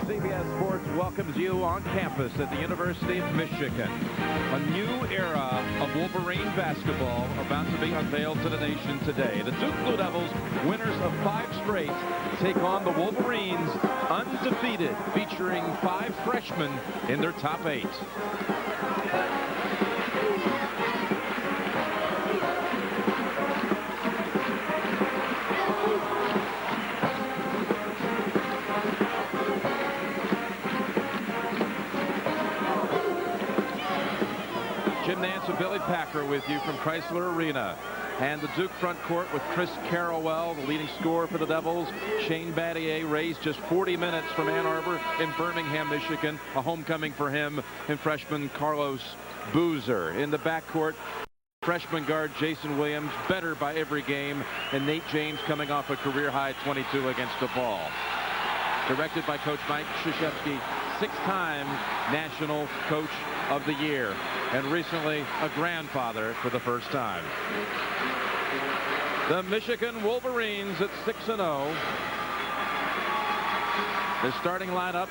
CBS Sports welcomes you on campus at the University of Michigan. A new era of Wolverine basketball about to be unveiled to the nation today. The Duke Blue Devils, winners of 5 straight, take on the Wolverines, undefeated, featuring 5 freshmen in their top 8. Jim Nance and Billy Packer with you from Chrysler Arena. And the Duke front court with Chris Carrawell, the leading scorer for the Devils. Shane Battier raised just 40 minutes from Ann Arbor in Birmingham, Michigan. A homecoming for him and freshman Carlos Boozer. In the backcourt, freshman guard Jason Williams, better by every game. And Nate James coming off a career-high 22 against DePaul. Directed by Coach Mike Krzyzewski, 6-time National Coach of the Year, and recently a grandfather for the first time. The Michigan Wolverines at 6-0. The starting lineup: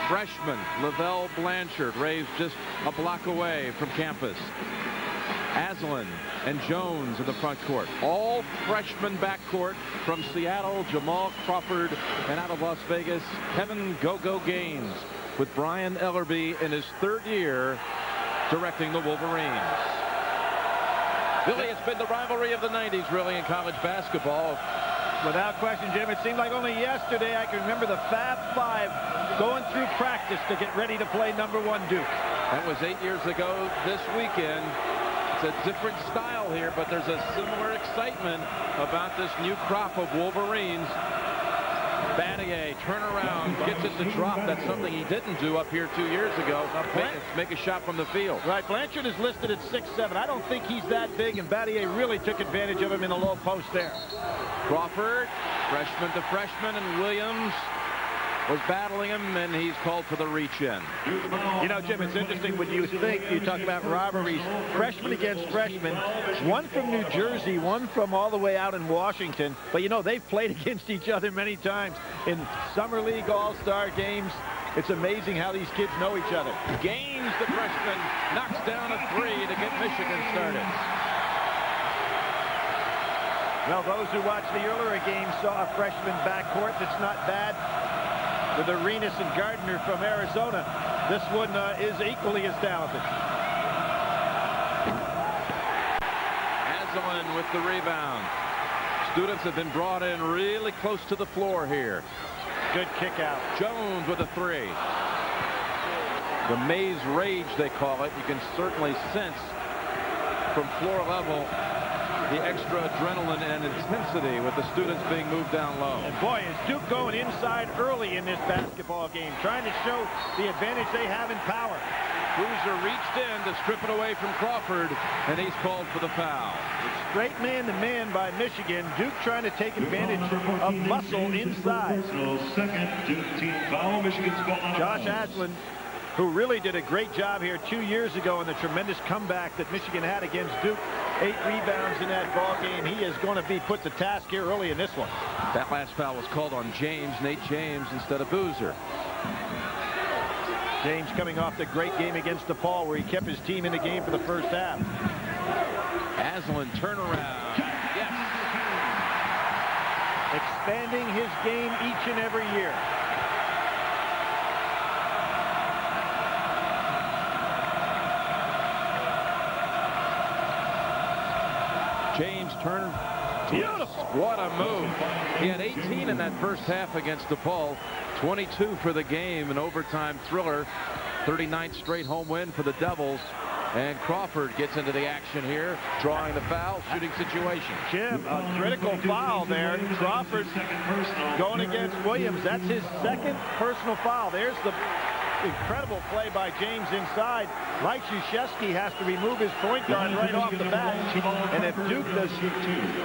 freshman Lavelle Blanchard, raised just a block away from campus. Aslan and Jones in the front court. All freshman backcourt from Seattle: Jamal Crawford, and out of Las Vegas, Kevin Go-Go Gaines, with Brian Ellerby in his 3rd year directing the Wolverines. Billy, it's been the rivalry of the 90s, really, in college basketball. Without question, Jim. It seemed like only yesterday I can remember the Fab Five going through practice to get ready to play #1 Duke. That was 8 years ago this weekend. It's a different style here, but there's a similar excitement about this new crop of Wolverines. Battier, turn around, gets it to drop. That's something he didn't do up here 2 years ago. Make a shot from the field. Right, Blanchard is listed at 6'7". I don't think he's that big, and Battier really took advantage of him in the low post there. Crawford, freshman to freshman, and Williams was battling him, and he's called for the reach-in. You know, Jim, it's interesting when you think, you talk about rivalries, freshman against freshman, one from New Jersey, one from all the way out in Washington, but you know, they've played against each other many times in Summer League All-Star games. It's amazing how these kids know each other. Gaines, the freshman, knocks down a 3 to get Michigan started. Well, those who watched the earlier game saw a freshman backcourt that's not bad, with Arenas and Gardner from Arizona. This one is equally as talented. Aslan with the rebound. Students have been brought in really close to the floor here. Good kick out. Jones with a 3. The maze rage, they call it. You can certainly sense from floor level the extra adrenaline and intensity with the students being moved down low. And boy, is Duke going inside early in this basketball game, trying to show the advantage they have in power. Boozer reached in to strip it away from Crawford, and he's called for the foul. Straight man-to-man by Michigan. Duke trying to take advantage of muscle inside. Second Duke team foul. Michigan's ball. Josh Aslan, who really did a great job here 2 years ago in the tremendous comeback that Michigan had against Duke. 8 rebounds in that ball game. He is going to be put to task here early in this one. That last foul was called on James, Nate James, instead of Boozer. James coming off the great game against DePaul, where he kept his team in the game for the first half. Aslan turnaround. Yes. Expanding his game each and every year. James turned. Beautiful. What a move. He had 18 in that first half against DePaul. 22 for the game, an overtime thriller. 39th straight home win for the Devils. And Crawford gets into the action here, drawing the foul, shooting situation. Jim, a critical foul there. Crawford going against Williams. That's his 2nd personal foul. There's the incredible play by James inside. Mike Krzyzewski has to remove his point guard right off the bat. And if Duke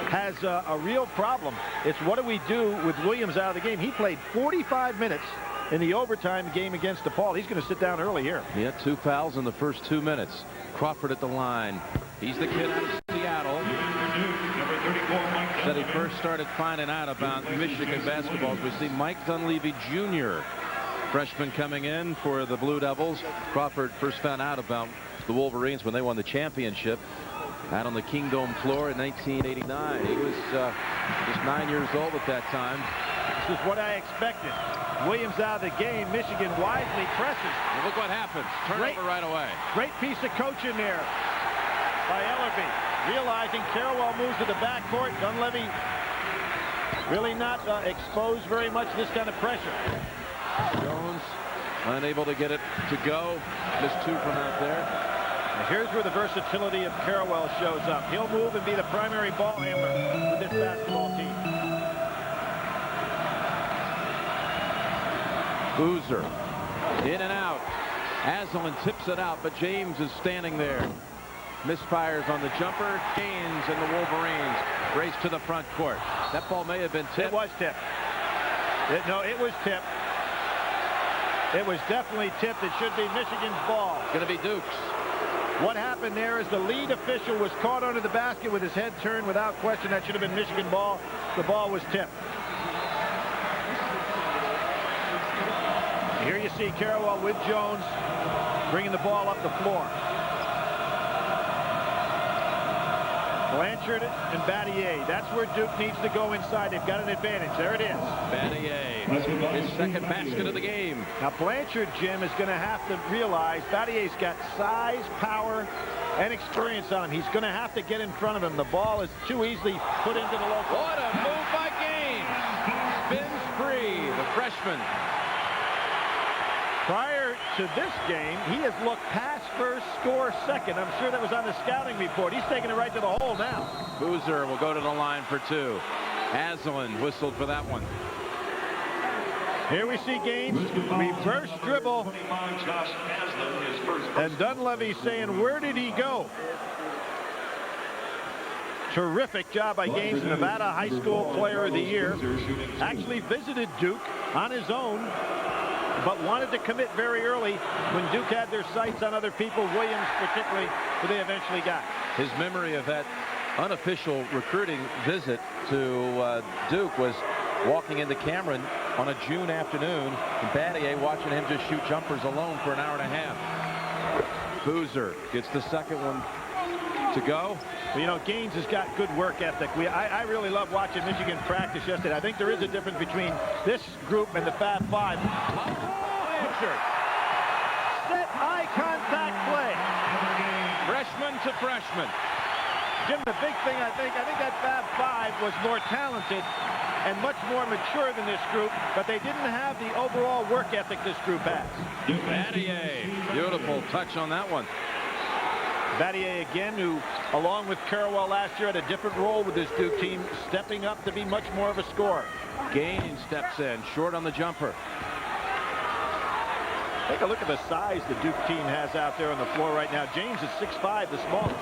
has a real problem, it's what do we do with Williams out of the game? He played 45 minutes in the overtime game against DePaul. He's going to sit down early here. He had 2 fouls in the first 2 minutes. Crawford at the line. He's the kid out of Seattle. Said he first started finding out about Michigan basketball. We see Mike Dunleavy Jr. freshman coming in for the Blue Devils. Crawford first found out about the Wolverines when they won the championship out on the Kingdome floor in 1989. He was just 9 years old at that time. This is what I expected. Williams out of the game. Michigan wisely presses. And look what happens. Turnover right away. Great piece of coaching there by Ellerby. Realizing Carrawell moves to the backcourt. Dunleavy really not exposed very much to this kind of pressure. Jones unable to get it to go. Missed 2 from out there. And here's where the versatility of Carrawell shows up. He'll move and be the primary ball handler with this basketball team. Boozer in and out. Aslan tips it out, but James is standing there. Misfires on the jumper. Gaines and the Wolverines race to the front court. That ball may have been tipped. It was tipped. No, it was tipped. It was definitely tipped. It should be Michigan's ball. Going to be Duke's. What happened there is the lead official was caught under the basket with his head turned. Without question, that should have been Michigan ball. The ball was tipped. Here you see Carrawell with Jones bringing the ball up the floor. Blanchard and Battier. That's where Duke needs to go inside. They've got an advantage. There it is. Battier, his second basket of the game. Now Blanchard, Jim, is going to have to realize Battier's got size, power, and experience on him. He's going to have to get in front of him. The ball is too easily put into the low post. What a move by Gaines. Spins free, the freshman. Prior to this game, he has looked pass first, score second. I'm sure that was on the scouting report. He's taking it right to the hole now. Boozer will go to the line for 2. Aslan whistled for that one. Here we see Gaines reverse dribble. And Dunleavy saying, where did he go? Terrific job by Gaines, Nevada High School Player of the Year. Actually visited Duke on his own, but wanted to commit very early when Duke had their sights on other people, Williams particularly, who they eventually got. His memory of that unofficial recruiting visit to Duke was walking into Cameron on a June afternoon, and Battier watching him just shoot jumpers alone for an hour and a half. Boozer gets the second one to go. Well, you know, Gaines has got good work ethic. I really love watching Michigan practice yesterday. I think there is a difference between this group and the Fab Five. Boozer. Set eye contact play. Freshman to freshman. Jim, the big thing, I think that Fab Five was more talented and much more mature than this group, but they didn't have the overall work ethic this group has. Battier, beautiful touch on that one. Battier again, who along with Carrawell last year had a different role with this Duke team, stepping up to be much more of a scorer. Gaines steps in, short on the jumper. Take a look at the size the Duke team has out there on the floor right now. James is 6'5", the smallest.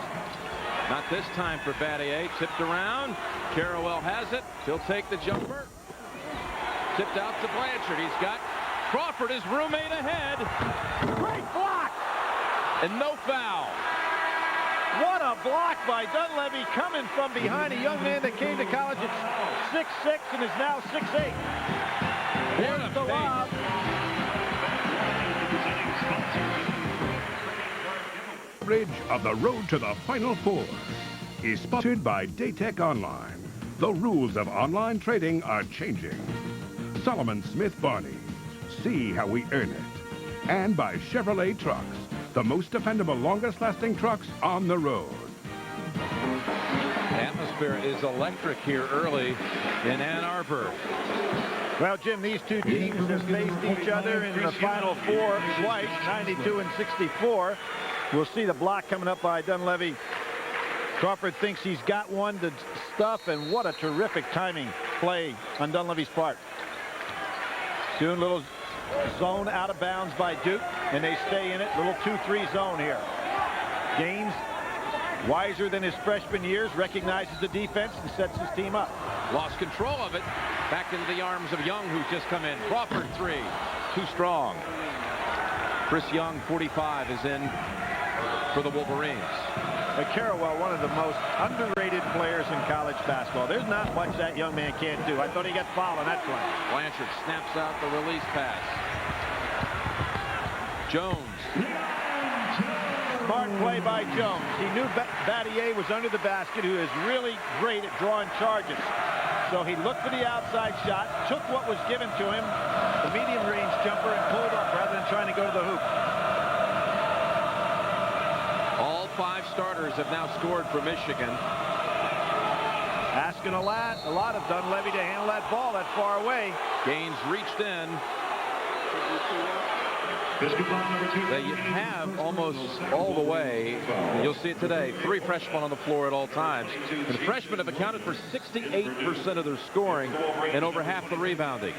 Not this time for Battier. Tipped around. Carrawell has it. He'll take the jumper. Tipped out to Blanchard. He's got Crawford, his roommate, ahead. Great block! And no foul. What a block by Dunleavy, coming from behind a young man that came to college at 6'6" and is now 6'8". There's the lob. Coverage of the road to the Final Four is sponsored by Daytech Online. The rules of online trading are changing. Solomon Smith Barney. See how we earn it. And by Chevrolet Trucks. The most dependable, longest-lasting trucks on the road. The atmosphere is electric here early in Ann Arbor. Well, Jim, these two teams have faced each other in the Final Four twice, 92 and 64. We'll see the block coming up by Dunleavy. Crawford thinks he's got one to stuff, and what a terrific timing play on Dunleavy's part. Doing a little zone out of bounds by Duke, and they stay in it. Little 2-3 zone here. Gaines, wiser than his freshman years, recognizes the defense and sets his team up. Lost control of it. Back into the arms of Young, who's just come in. Crawford 3. Too strong. Chris Young, 45, is in for the Wolverines. Carrawell, one of the most underrated players in college basketball. There's not much that young man can't do. I thought he got fouled on that play. Blanchard snaps out the release pass. Jones. Smart play by Jones. He knew Battier was under the basket, who is really great at drawing charges. So he looked for the outside shot, took what was given to him, the medium range jumper, and pulled up rather than trying to go to the hoop. All 5 starters have now scored for Michigan. Asking a lot of Dunleavy to handle that ball that far away. Gaines reached in. They have almost all the way. You'll see it today. 3 freshmen on the floor at all times. The freshmen have accounted for 68% of their scoring and over half the rebounding.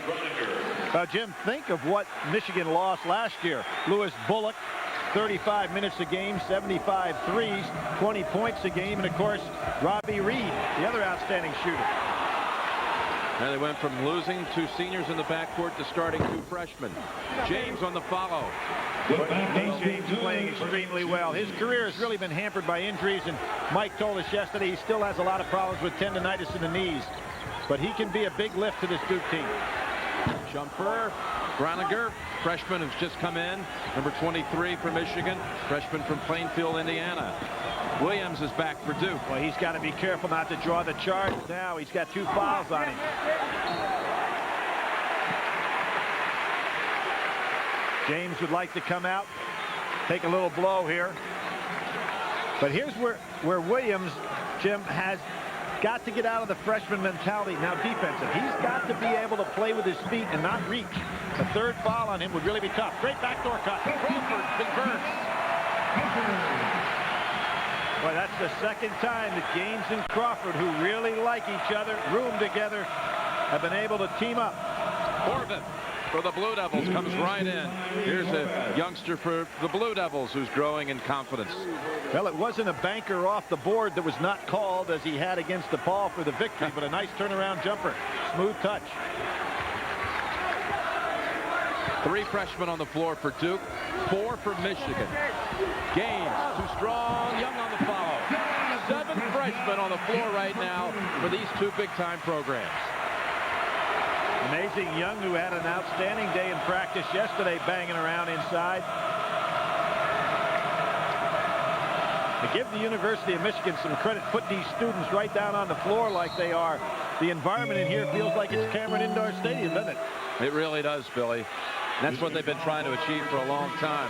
Jim, think of what Michigan lost last year. Lewis Bullock, 35 minutes a game, 75 threes, 20 points a game, and of course, Robbie Reed, the other outstanding shooter. And they went from losing 2 seniors in the backcourt to starting 2 freshmen. James on the follow. James playing extremely well. His career has really been hampered by injuries, and Mike told us yesterday he still has a lot of problems with tendonitis in the knees. But he can be a big lift to this Duke team. Jumper. Groniger, freshman who's just come in. Number 23 for Michigan. Freshman from Plainfield, Indiana. Williams is back for Duke. Well, he's got to be careful not to draw the charge now. He's got 2 fouls on him. James would like to come out, take a little blow here. But here's where Williams, Jim, has got to get out of the freshman mentality. Now defensive. He's got to be able to play with his feet and not reach. A 3rd foul on him would really be tough. Great backdoor cut. Crawford converts. Well, that's the 2nd time that Gaines and Crawford, who really like each other, room together, have been able to team up. Corbin for the Blue Devils comes right in. Here's a youngster for the Blue Devils who's growing in confidence. Well, it wasn't a banker off the board that was not called as he had against DePaul for the victory, but a nice turnaround jumper. Smooth touch. 3 freshmen on the floor for Duke, 4 for Michigan. Gaines, too strong, Young on the follow. 7 freshmen on the floor right now for these 2 big-time programs. Amazing Young, who had an outstanding day in practice yesterday, banging around inside. To give the University of Michigan some credit, put these students right down on the floor like they are. The environment in here feels like it's Cameron Indoor Stadium, doesn't it? It really does, Billy. That's what they've been trying to achieve for a long time.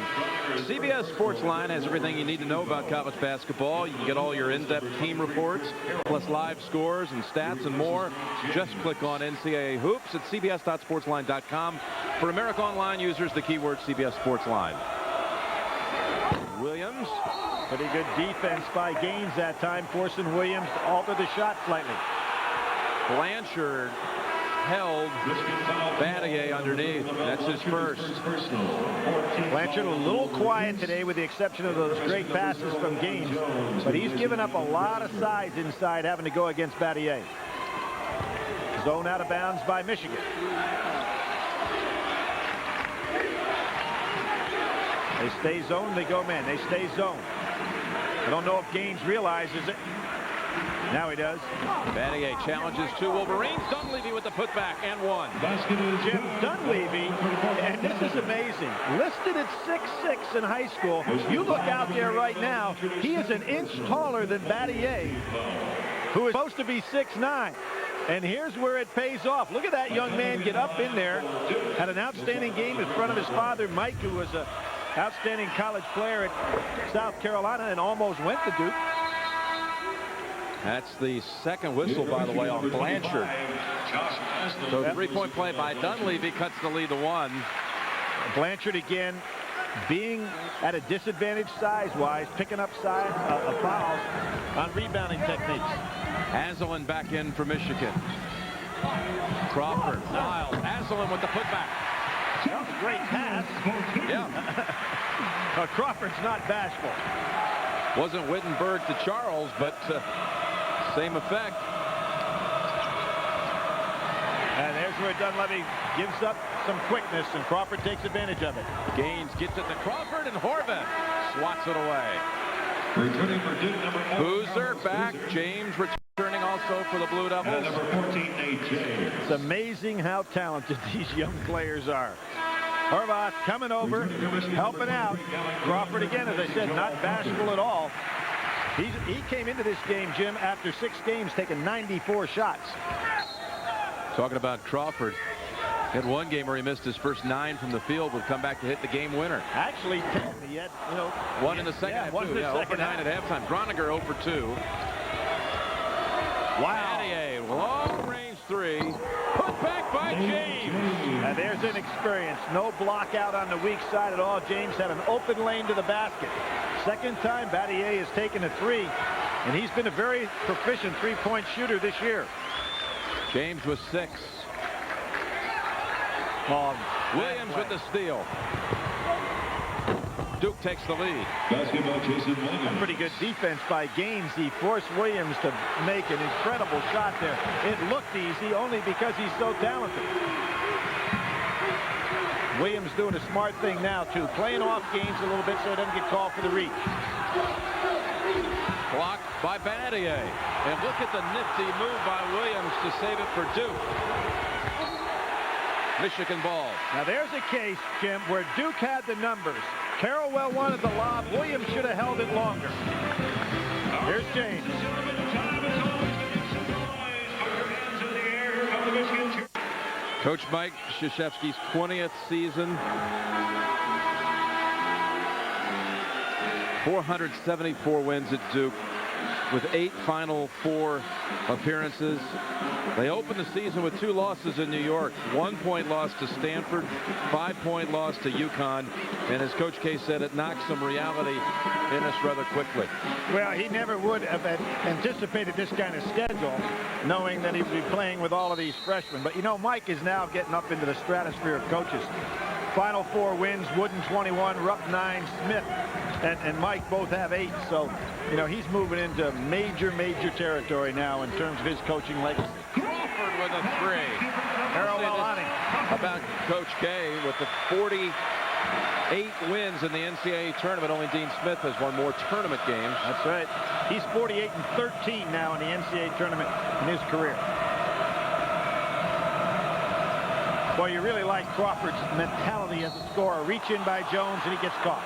CBS Sports Line has everything you need to know about college basketball. You can get all your in-depth team reports, plus live scores and stats and more. Just click on NCAA Hoops at cbs.sportsline.com. For America Online users, the keyword CBS Sports Line. Williams. Pretty good defense by Gaines that time, forcing Williams to alter the shot slightly. Blanchard held Battier underneath. That's his first. Blanchard a little quiet today with the exception of those great passes from Gaines, but he's given up a lot of size inside having to go against Battier. Zone out of bounds by Michigan. They stay zone, they go man. They stay zone. I don't know if Gaines realizes it. Now he does. Battier challenges 2 Wolverines. Dunleavy with the putback and 1. Jim Dunleavy, and this is amazing, listed at 6'6" in high school. You look out there right now, he is an inch taller than Battier, who is supposed to be 6'9". And here's where it pays off. Look at that young man get up in there. Had an outstanding game in front of his father, Mike, who was an outstanding college player at South Carolina and almost went to Duke. That's the 2nd whistle, by the way, on Blanchard. So 3-point play by Dunleavy cuts the lead to 1. Blanchard again being at a disadvantage size-wise, picking up fouls on rebounding techniques. Asselin back in for Michigan. Crawford, Niles, Asselin with the putback. That was a great pass. Yeah. Crawford's not bashful. Wasn't Wittenberg to Charles, but same effect. And there's where Dunleavy gives up some quickness, and Crawford takes advantage of it. Gaines gets it to Crawford, and Horvath swats it away. Returning for Duke, number 4. Boozer back. James returning also for the Blue Devils. And number 14, AJ. It's amazing how talented these young players are. Horvath coming over, helping out. Crawford again, as I said, not bashful at all. He came into this game, Jim, after 6 games, taking 94 shots. Talking about Crawford. Had one game where he missed his first 9 from the field, would come back to hit the game winner. Actually, 10. He had, one in the second half, one in the 0 for second 9 at halftime. Groniger 0 for 2. Wow. Battier, long range 3. Put back by James. And there's an experience. No block out on the weak side at all. James had an open lane to the basket. Second time Battier has taken a 3, and he's been a very proficient 3-point shooter this year. James with 6. Williams with the steal. Duke takes the lead. Basketball, Jason Williams. Pretty good defense by Gaines. He forced Williams to make an incredible shot there. It looked easy only because he's so talented. Williams doing a smart thing now, too. Playing off Gaines a little bit so he doesn't get called for the reach. Blocked by Battier. And look at the nifty move by Williams to save it for Duke. Michigan ball. Now there's a case, Jim, where Duke had the numbers. Carrollwell wanted the lob. Williams should have held it longer. Here's James. Coach Mike Krzyzewski's 20th season. 474 wins at Duke with 8 Final Four appearances. They opened the season with 2 losses in New York. 1-point loss to Stanford, 5-point loss to UConn. And as Coach K said, it knocked some reality in us rather quickly. Well, he never would have anticipated this kind of schedule, knowing that he would be playing with all of these freshmen. But, Mike is now getting up into the stratosphere of coaches. Final 4 wins, Wooden 21, Rupp 9, Smith and Mike both have 8. So, he's moving into major territory now in terms of his coaching legacy. Crawford with a 3. Carrollwell on him. About Coach K with the 48 wins in the NCAA tournament. Only Dean Smith has won more tournament games. That's right. He's 48-13 now in the NCAA tournament in his career. Well, you really like Crawford's mentality as a scorer. Reach in by Jones, and he gets caught.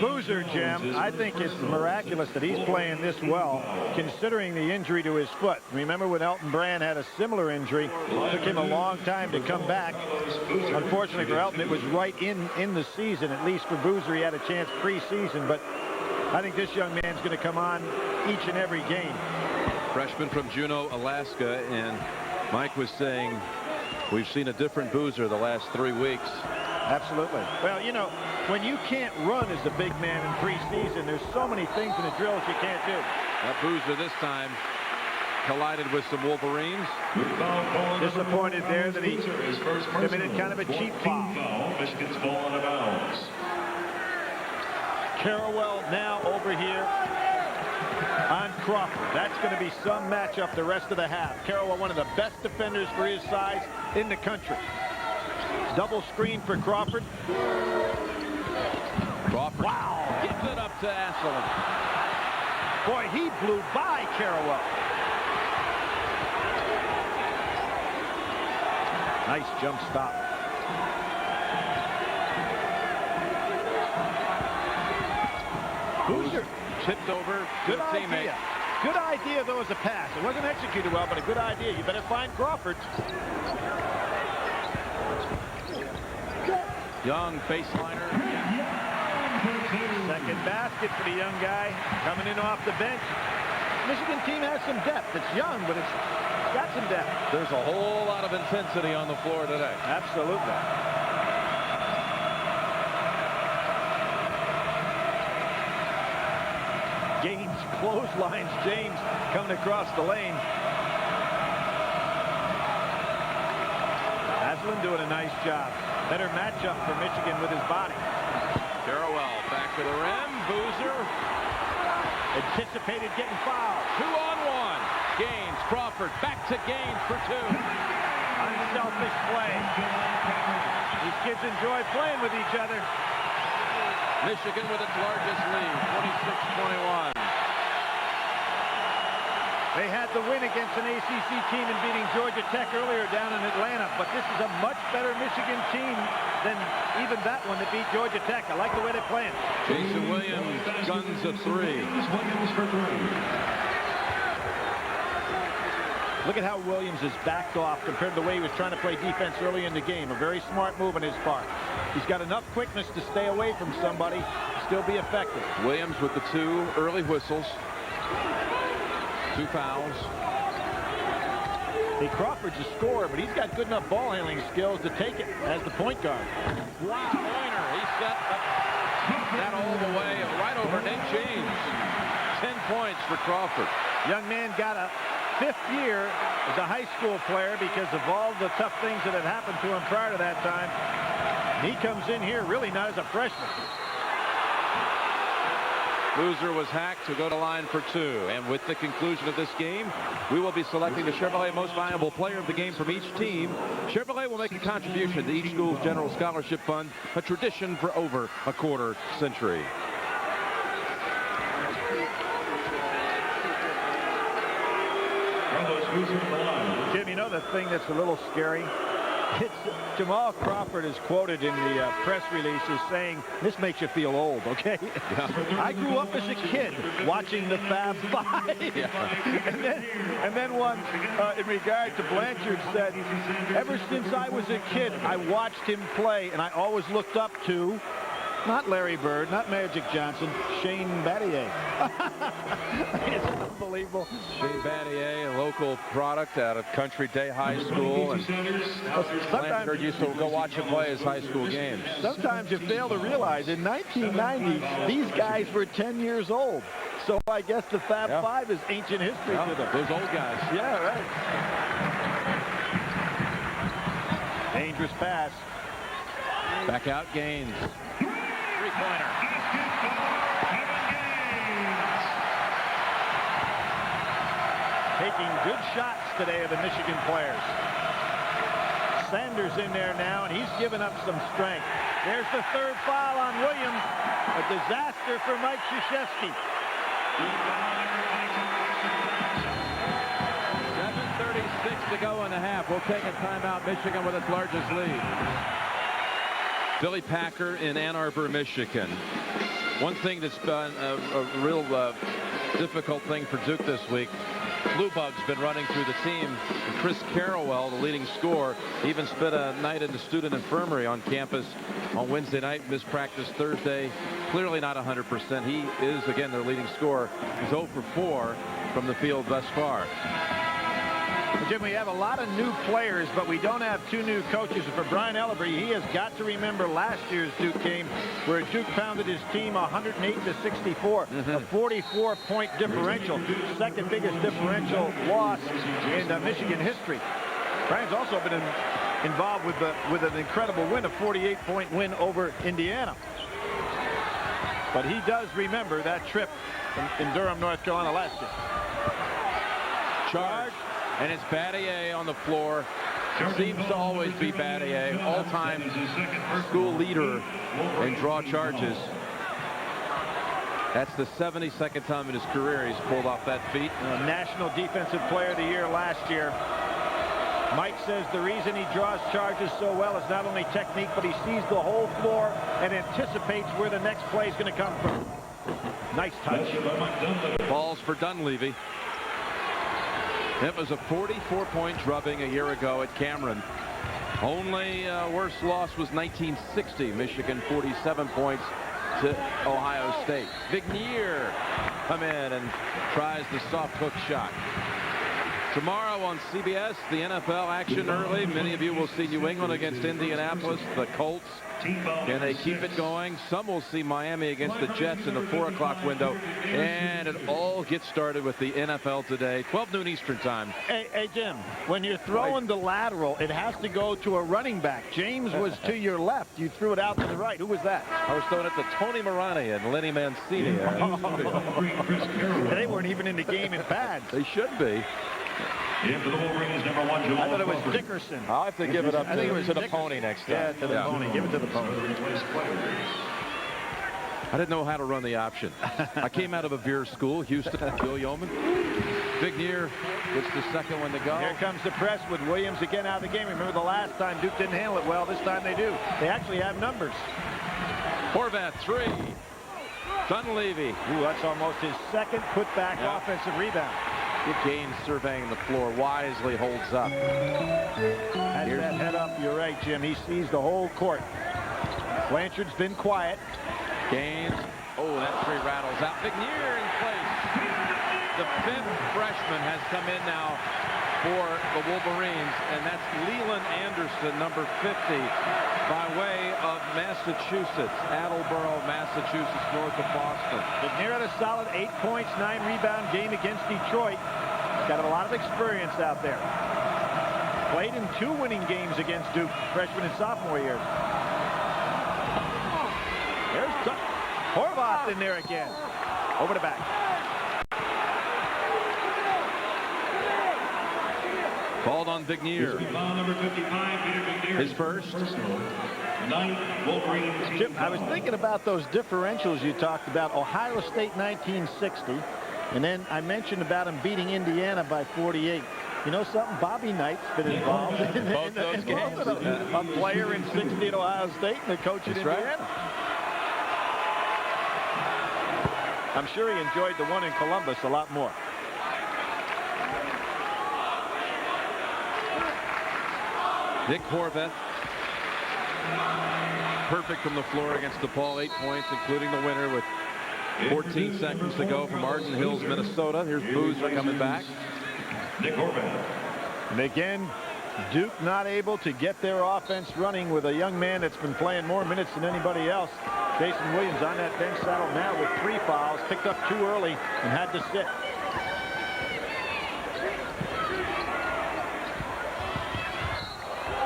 Boozer, Jim, I think it's miraculous that he's playing this well, considering the injury to his foot. Remember when Elton Brand had a similar injury? It took him a long time to come back. Unfortunately for Elton, it was right in the season. At least for Boozer, he had a chance preseason. But I think this young man's going to come on each and every game. Freshman from Juneau, Alaska, and Mike was saying we've seen a different Boozer the last 3 weeks. Absolutely. Well, when you can't run as a big man in preseason, there's so many things in the drills you can't do. That Boozer this time collided with some Wolverines. Disappointed there that he committed kind of a cheap foul. Michigan's ball out of bounds. Carrollwell now over here on Crawford. That's going to be some matchup the rest of the half. Carrollwell, one of the best defenders for his size in the country. Double screen for Crawford. Crawford. Wow. Gives it up to Asselin. Boy, he blew by Carrollwell. Nice jump stop. Boozer tipped over to good a teammate. Idea. Good idea, though, as a pass. It wasn't executed well, but a good idea. You better find Crawford. Young baseliner. Second basket for the young guy coming in off the bench. Michigan team has some depth. It's young, but it's got some depth. There's a whole lot of intensity on the floor today. Absolutely. Gaines clotheslines James coming across the lane. Asselin doing a nice job. Better matchup for Michigan with his body. Carrollwell back to the rim. Boozer anticipated getting fouled. 2-on-1. Gaines, Crawford, back to Gaines for 2. Unselfish play. These kids enjoy playing with each other. Michigan with its largest lead, 26-21. They had the win against an ACC team in beating Georgia Tech earlier down in Atlanta, but this is a much better Michigan team than even that one that beat Georgia Tech. I like the way they're playing. Jason Williams guns a three. Look at how Williams is backed off compared to the way he was trying to play defense early in the game. A very smart move on his part. He's got enough quickness to stay away from somebody, still be effective. Williams with the 2 early whistles. 2 fouls. Hey, Crawford's a scorer, but he's got good enough ball handling skills to take it as the point guard. Wow, Pointer. He set that all the way right over Nate James. 10 points for Crawford. Young man got a 5th year as a high school player because of all the tough things that had happened to him prior to that time. He comes in here really not as a freshman. Loser was hacked to go to line for 2. And with the conclusion of this game, we will be selecting the Chevrolet Most Valuable Player of the Game from each team. Chevrolet will make a contribution to each school's general scholarship fund, a tradition for over a quarter century. Jim, you know the thing that's a little scary? It's Jamal Crawford is quoted in the press release as saying, this makes you feel old, okay? Yeah. I grew up as a kid watching the Fab Five. Yeah. and then one, in regard to Blanchard, said, ever since I was a kid, I watched him play, and I always looked up to, not Larry Bird, not Magic Johnson, Shane Battier. It's unbelievable. Shane Battier, a local product out of Country Day High School. And Blanchard used to go watch him play his high school games. Sometimes you fail to realize in 1990, these guys were 10 years old. So I guess the Fab Five is ancient history to them. Those old guys. Yeah, right. Dangerous pass. Back out Gaines. Three-pointer. Taking good shots today of the Michigan players. Sanders in there now, and he's given up some strength. There's the 3rd foul on Williams. A disaster for Mike Krzyzewski. 7:36 to go in the half. We'll take a timeout. Michigan with its largest lead. Billy Packer in Ann Arbor, Michigan. One thing that's been a real difficult thing for Duke this week, flu bug's been running through the team. And Chris Carrawell, the leading scorer, even spent a night in the student infirmary on campus on Wednesday night, missed practice Thursday. Clearly not 100%. He is, again, their leading scorer. He's 0 for 4 from the field thus far. Jim, we have a lot of new players, but we don't have 2 new coaches. And for Brian Ellery, he has got to remember last year's Duke game where Duke pounded his team 108-64, a 44-point differential, 2nd biggest differential loss in Michigan history. Brian's also been involved with an incredible win, a 48-point win over Indiana. But he does remember that trip in Durham, North Carolina last year. Charge. And it's Battier on the floor. Seems to always be Battier, all-time school leader in draw charges. That's the 72nd time in his career he's pulled off that feat. National Defensive Player of the Year last year. Mike says the reason he draws charges so well is not only technique, but he sees the whole floor and anticipates where the next play is going to come from. Nice touch. Balls for Dunleavy. It was a 44-point drubbing a year ago at Cameron. Only worst loss was 1960. Michigan 47 points to Ohio State. Vignier come in and tries the soft hook shot. Tomorrow on CBS, the NFL action early. Many of you will see New England against Indianapolis, the Colts. Can they keep it going? Some will see Miami against the Jets in the 4 o'clock window. And it all gets started with the NFL today, 12 noon Eastern time. Hey, Jim, when you're throwing the lateral, it has to go to a running back. James was to your left. You threw it out to the right. Who was that? I was throwing it to Tony Marani and Lenny Mancini. They weren't even in the game in pads. They should be. For the Wolverines, number 1, Jamal I thought it was Dickerson. I'll have to give it up to the pony next time. Yeah, to the pony. Give it to the pony. I didn't know how to run the option. I came out of a veer school, Houston, Bill Yeoman. Vignier gets the second one to go. Here comes the press with Williams again out of the game. Remember the last time Duke didn't handle it well. This time they do. They actually have numbers. Horvath, 3. Dunleavy. Ooh, that's almost his second putback offensive rebound. Good game surveying the floor. Wisely holds up. Has that head up. You're right, Jim. He sees the whole court. Blanchard's been quiet. Gaines. Oh, that 3 rattles out. Vignier in place. The 5th freshman has come in now for the Wolverines, and that's Leland Anderson, number 50, by way of Massachusetts, Attleboro, Massachusetts, north of Boston. Vignier had a solid 8 points, 9 rebound game against Detroit. Got a lot of experience out there. Played in 2 winning games against Duke, freshman and sophomore years. There's Horvath in there again. Over the back. Called on Vignier. His first. Chip, I was thinking about those differentials you talked about. Ohio State 1960. And then I mentioned about him beating Indiana by 48. You know something? Bobby Knight's been involved in both those games. A player in 60 at Ohio State and a coach in Indiana. Right. I'm sure he enjoyed the one in Columbus a lot more. Nick Horvath, perfect from the floor against DePaul, 8 points, including the winner with 14 seconds to go from Arden Hills, Minnesota. Here's Boozer coming back. Nick Horvath. And again, Duke not able to get their offense running with a young man that's been playing more minutes than anybody else. Jason Williams on that bench saddle now with 3 fouls, picked up too early and had to sit.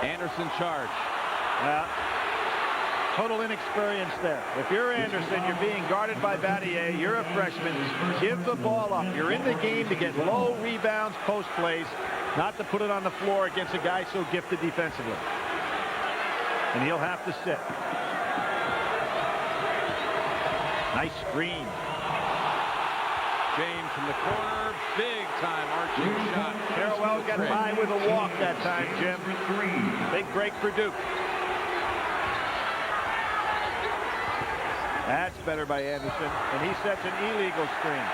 Anderson charge. Total inexperience there. If you're Anderson, you're being guarded by Battier. You're a freshman. Give the ball up. You're in the game to get low rebounds, post plays, not to put it on the floor against a guy so gifted defensively. And he'll have to sit. Nice screen. James from the corner. Big time arching shot. Farewell got by with a walk that time, Jim. Big break for Duke. That's better by Anderson, and he sets an illegal screen.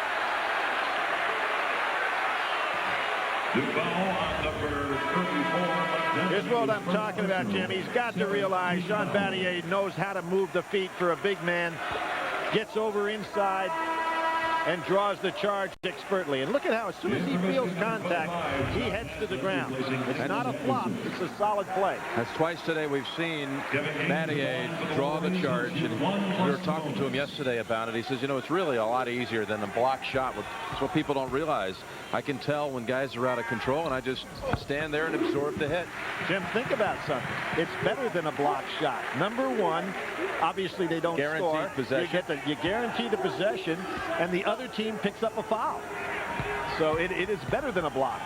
Here's what I'm talking about, Jim. He's got to realize Jean Battier knows how to move the feet for a big man. Gets over inside and draws the charge expertly. And look at how as soon as he feels contact, he heads to the ground. It's not a flop. It's a solid play. That's twice today we've seen Battier draw the charge. And we were talking to him yesterday about it. He says, you know, it's really a lot easier than a block shot. That's what people don't realize. I can tell when guys are out of control, and I just stand there and absorb the hit. Jim, think about something. It's better than a block shot. Number one, obviously they don't score. Possession. You guarantee the possession, and the other team picks up a foul. So it is better than a block.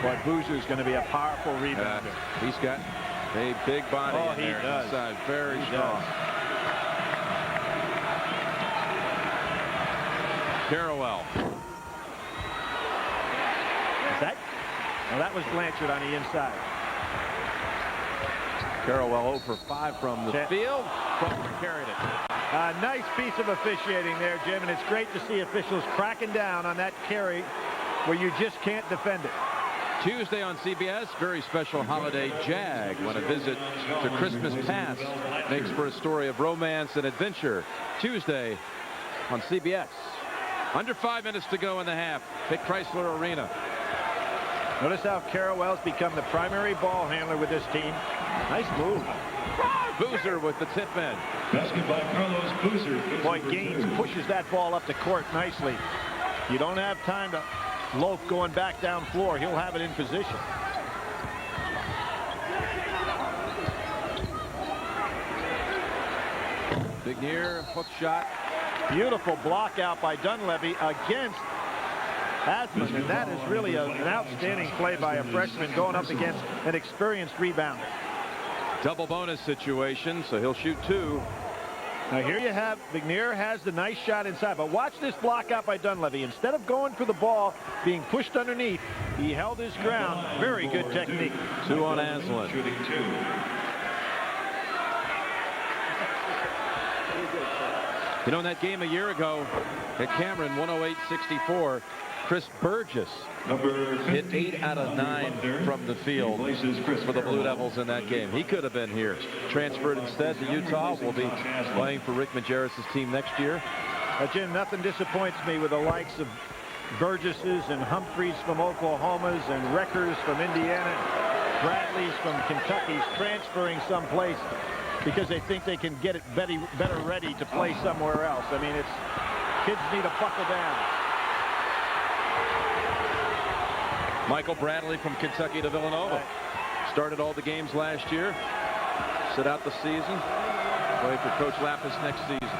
Boy, Boozer's going to be a powerful rebounder. He's got a big body in he there does. inside. Very strong. Carrawell. Well, that was Blanchard on the inside. Carrawell 0 for 5 from the field. Crawford carried it. A nice piece of officiating there, Jim, and it's great to see officials cracking down on that carry where you just can't defend it. Tuesday on CBS, very special holiday Jag when a visit to Christmas Past makes for a story of romance and adventure. Tuesday on CBS. Under 5 minutes to go in the half. Pitt Chrysler Arena. Notice how Carrawell's become the primary ball handler with this team. Nice move. Boozer with the tip in. Basket by Carlos Boozer. Boy, Gaines pushes that ball up the court nicely. You don't have time to loaf going back down floor. He'll have it in position. Vignier, hook shot. Beautiful block out by Dunleavy against Asman, and that is really an outstanding play by a freshman going up against an experienced rebounder. Double bonus situation, so he'll shoot 2. Now here you have, McNair has the nice shot inside, but watch this block out by Dunleavy. Instead of going for the ball, being pushed underneath, he held his ground. Very good technique. 2 on Aslan. Shooting 2. You know, in that game a year ago at Cameron, 108-64, Chris Burgess hit 8 out of 9 from the field for the Blue Devils in that game. He could have been here. Transferred instead to Utah. Will be playing for Rick Majerus' team next year. Jim, nothing disappoints me with the likes of Burgesses and Humphreys from Oklahoma's and Wreckers from Indiana, Bradley's from Kentucky's transferring someplace because they think they can get it better ready to play somewhere else. I mean, it's kids need to buckle down. Michael Bradley from Kentucky to Villanova. Started all the games last year. Sit out the season. Play for Coach Lapis next season.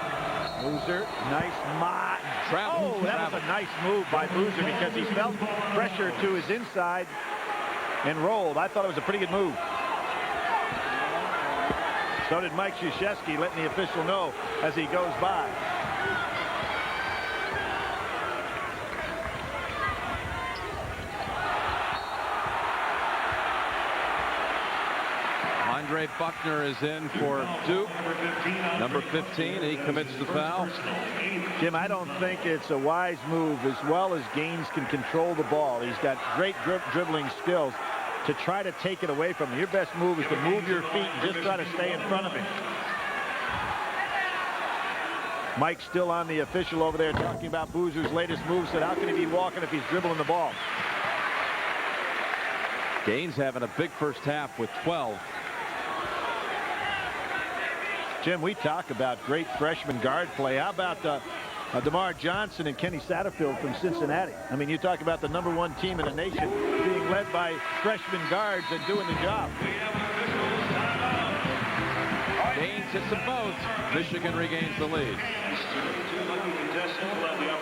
Boozer, nice mod. Travel. Oh, that was a nice move by Boozer because he felt pressure to his inside and rolled. I thought it was a pretty good move. So did Mike Krzyzewski, letting the official know as he goes by. Andre Buckner is in for Duke. Number 15, he commits the foul. Jim, I don't think it's a wise move as well as Gaines can control the ball. He's got great dribbling skills to try to take it away from him. Your best move is to move your feet and just try to stay in front of him. Mike's still on the official over there talking about Boozer's latest move. Said, how can he be walking if he's dribbling the ball? Gaines having a big first half with 12. Jim, we talk about great freshman guard play. How about DeMar Johnson and Kenny Satterfield from Cincinnati? I mean, you talk about the #1 team in the nation being led by freshman guards and doing the job. Gaines hits them both. Michigan regains the lead.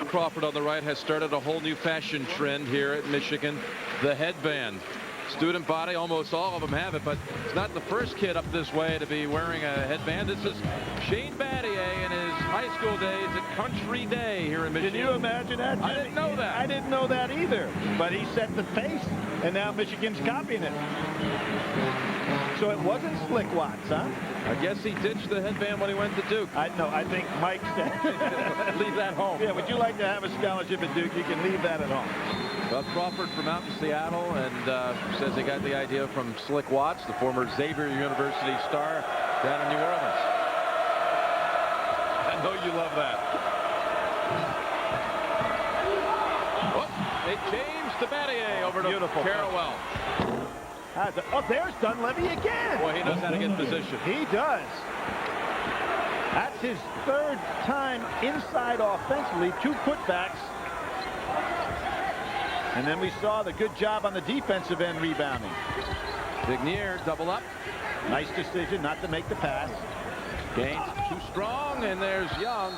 Crawford on the right has started a whole new fashion trend here at Michigan. The headband. Student body, almost all of them have it, but it's not the first kid up this way to be wearing a headband. This is Shane Battier in his high school days at Country Day here in Michigan. Can you imagine that? I didn't know that. I didn't know that either. But he set the pace, and now Michigan's copying it. So it wasn't Slick Watts, huh? I guess he ditched the headband when he went to Duke. I think Mike said, leave that home. Yeah, would you like to have a scholarship at Duke? You can leave that at home. Well, Crawford from out in Seattle, and says he got the idea from Slick Watts, the former Xavier University star down in New Orleans. I know you love that. Oh, it changed to Battier over to Carrawell. Oh, there's Dunleavy again. Boy, he knows how to get in position. He does. That's his 3rd time inside offensively, 2 putbacks. And then we saw the good job on the defensive end rebounding. Vignier double up. Nice decision not to make the pass. Gaines too strong, and there's Young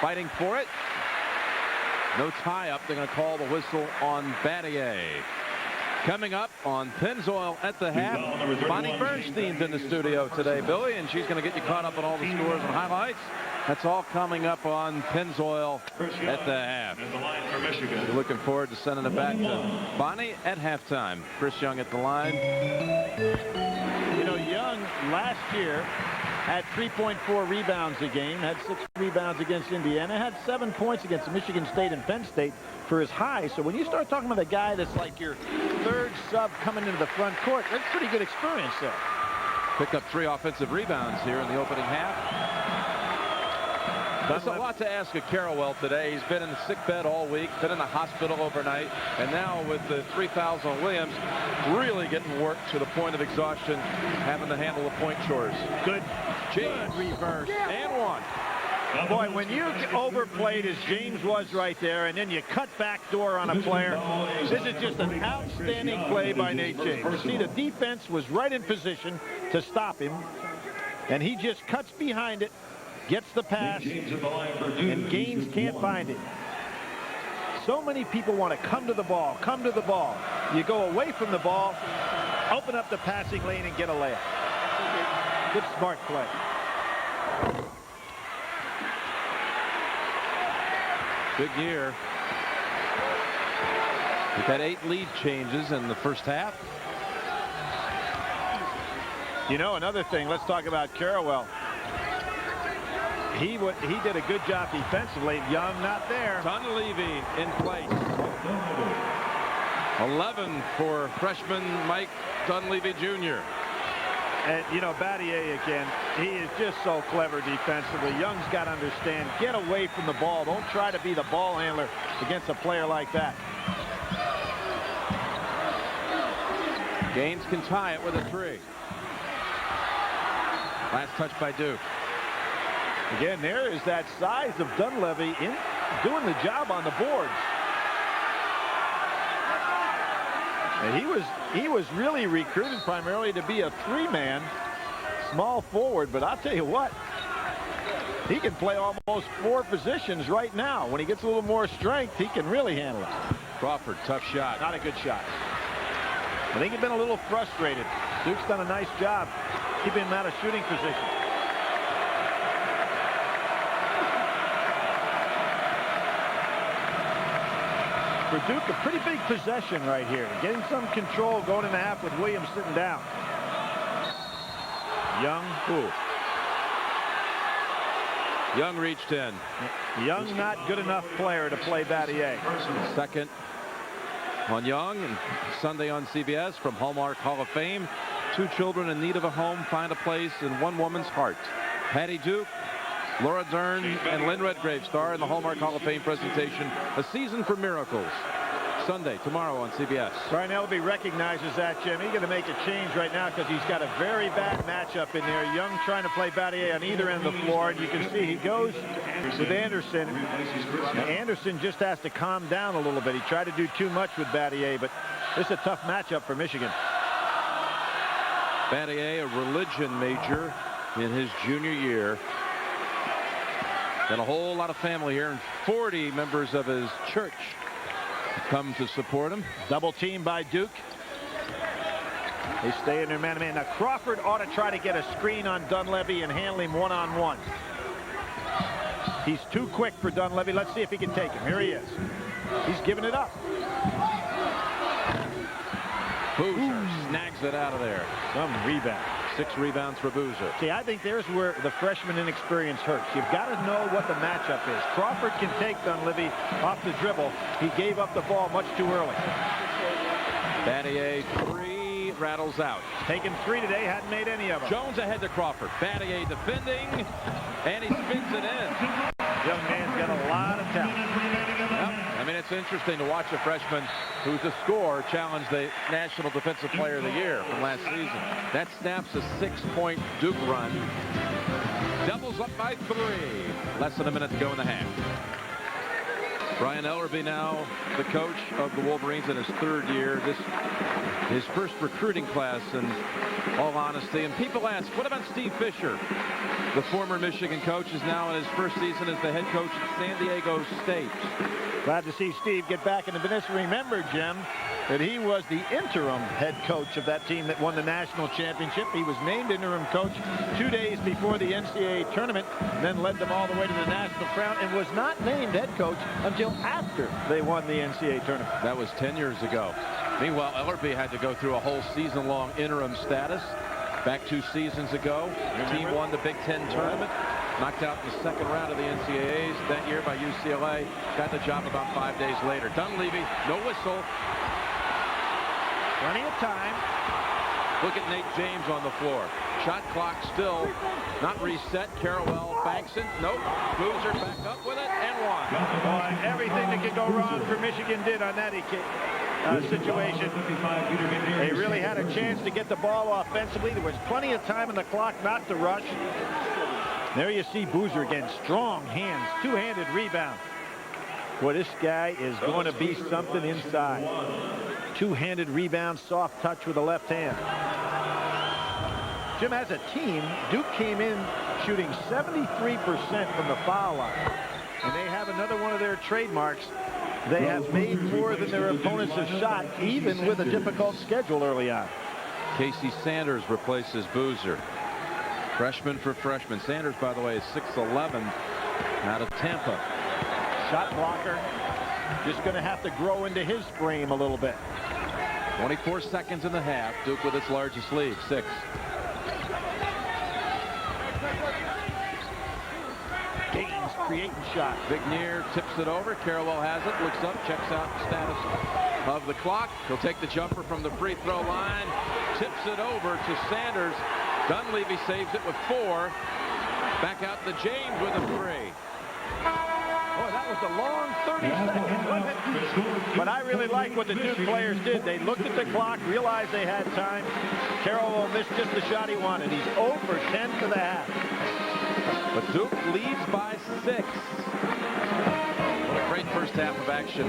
fighting for it. No tie-up. They're going to call the whistle on Battier. Coming up on Pennzoil at the half, Bonnie Bernstein's in the studio today, Billy, and she's going to get you caught up on all the scores and highlights. That's all coming up on Pennzoil at the half. We're looking forward to sending it back to Bonnie at halftime. Chris Young at the line. You know, Young last year had 3.4 rebounds a game, had 6 rebounds against Indiana, had 7 points against Michigan State and Penn State for his high. So when you start talking about a guy that's like your 3rd sub coming into the front court, that's pretty good experience there. Picked up 3 offensive rebounds here in the opening half. That's a lot to ask of Carrawell today. He's been in the sick bed all week, been in the hospital overnight, and now with the 3 fouls on Williams, really getting worked to the point of exhaustion, having to handle the point chores. Good. James reverse and 1. Boy, when you overplayed as James was right there, and then you cut back door on a player, this is just an outstanding play by Nate James. You see, the defense was right in position to stop him, and he just cuts behind it, gets the pass, and Gaines can't find it. So many people want to come to the ball, come to the ball. You go away from the ball, open up the passing lane, and get a layup. Good, smart play. Big year. We've had 8 lead changes in the first half. You know, another thing, let's talk about Carrawell. He did a good job defensively. Young not there. Dunleavy in place. 11 for freshman Mike Dunleavy Jr. And, you know, Battier again, he is just so clever defensively. Young's got to understand, get away from the ball. Don't try to be the ball handler against a player like that. Gaines can tie it with a 3. Last touch by Duke. Again, there is that size of Dunleavy in doing the job on the boards. And he was really recruited primarily to be a 3-man small forward, but I'll tell you what, he can play almost 4 positions right now. When he gets a little more strength, he can really handle it. Crawford, tough shot. Not a good shot. I think he's been a little frustrated. Duke's done a nice job keeping him out of shooting position. For Duke, a pretty big possession right here. Getting some control going in the half with Williams sitting down. Young. Ooh. Young reached in. Young not good enough player to play Battier. Second on Young, and Sunday on CBS from Hallmark Hall of Fame. 2 children in need of a home find a place in one woman's heart. Patty Duke, Laura Dern, and Lynn Redgrave star in the Hallmark Hall of Fame presentation, A Season for Miracles. Sunday, tomorrow on CBS. Brian Elby recognizes that, Jim. He's going to make a change right now because he's got a very bad matchup in there. Young trying to play Battier on either end of the floor, and you can see he goes with Anderson. Now, Anderson just has to calm down a little bit. He tried to do too much with Battier, but this is a tough matchup for Michigan. Battier, a religion major in his junior year. Got a whole lot of family here, and 40 members of his church come to support him. Double team by Duke. They stay in their man-to-man. Now Crawford ought to try to get a screen on Dunleavy and handle him one-on-one. He's too quick for Dunleavy. Let's see if he can take him. Here he is. He's giving it up. Boozer snags it out of there. Some rebound. 6 rebounds for Boozer. See, I think there's where the freshman inexperience hurts. You've got to know what the matchup is. Crawford can take Dunleavy off the dribble. He gave up the ball much too early. Battier 3 rattles out. Taken 3 today, hadn't made any of them. Jones ahead to Crawford. Battier defending, and he spins it in. Young man's got a lot of talent. Yep. I mean, it's interesting to watch a freshman who's a scorer challenge the National Defensive Player of the Year from last season. That snaps a 6-point Duke run. Doubles up by 3. Less than a minute to go in the half. Brian Ellerby now the coach of the Wolverines in his 3rd year. This his first recruiting class, in all honesty. And people ask, what about Steve Fisher? The former Michigan coach is now in his first season as the head coach at San Diego State. Glad to see Steve get back in the business. Remember, Jim, that he was the interim head coach of that team that won the national championship. He was named interim coach 2 days before the NCAA tournament, then led them all the way to the national crown, and was not named head coach until after they won the NCAA tournament. That was 10 years ago. Meanwhile, Ellerby had to go through a whole season-long interim status. Back 2 seasons ago, the team won the Big Ten tournament, knocked out in the 2nd round of the NCAAs that year by UCLA. Got the job about 5 days later. Dunleavy, no whistle. Plenty of time. Look at Nate James on the floor. Shot clock still not reset. Carrawell banks it. Nope. Boozer back up with it and one. Everything that could go wrong for Michigan did on that situation. They really had a chance to get the ball offensively. There was plenty of time in the clock not to rush. There you see Boozer again. Strong hands. 2-handed rebound. Boy, this guy is going to be something inside. 2-handed rebound, soft touch with the left hand. Jim, as a team, Duke came in shooting 73% from the foul line. And they have another one of their trademarks. They have made more than their opponents have shot, even with a difficult schedule early on. Casey Sanders replaces Boozer. Freshman for freshman. Sanders, by the way, is 6'11", out of Tampa. shot blocker. Just going to have to grow into his frame a little bit. 24 seconds in the half. Duke with its largest lead, 6. Gaines creating shot. Vignier tips it over. Carrawell has it. Looks up. Checks out the status of the clock. He'll take the jumper from the free throw line. Tips it over to Sanders. Dunleavy saves it with 4. Back out to James with a 3. Boy, that was a long 30 seconds, wasn't it? But I really like what the Duke players did. They looked at the clock, realized they had time. Carrawell missed just the shot he wanted. He's 0 for 10 for the half. But Duke leads by 6. What a great first half of action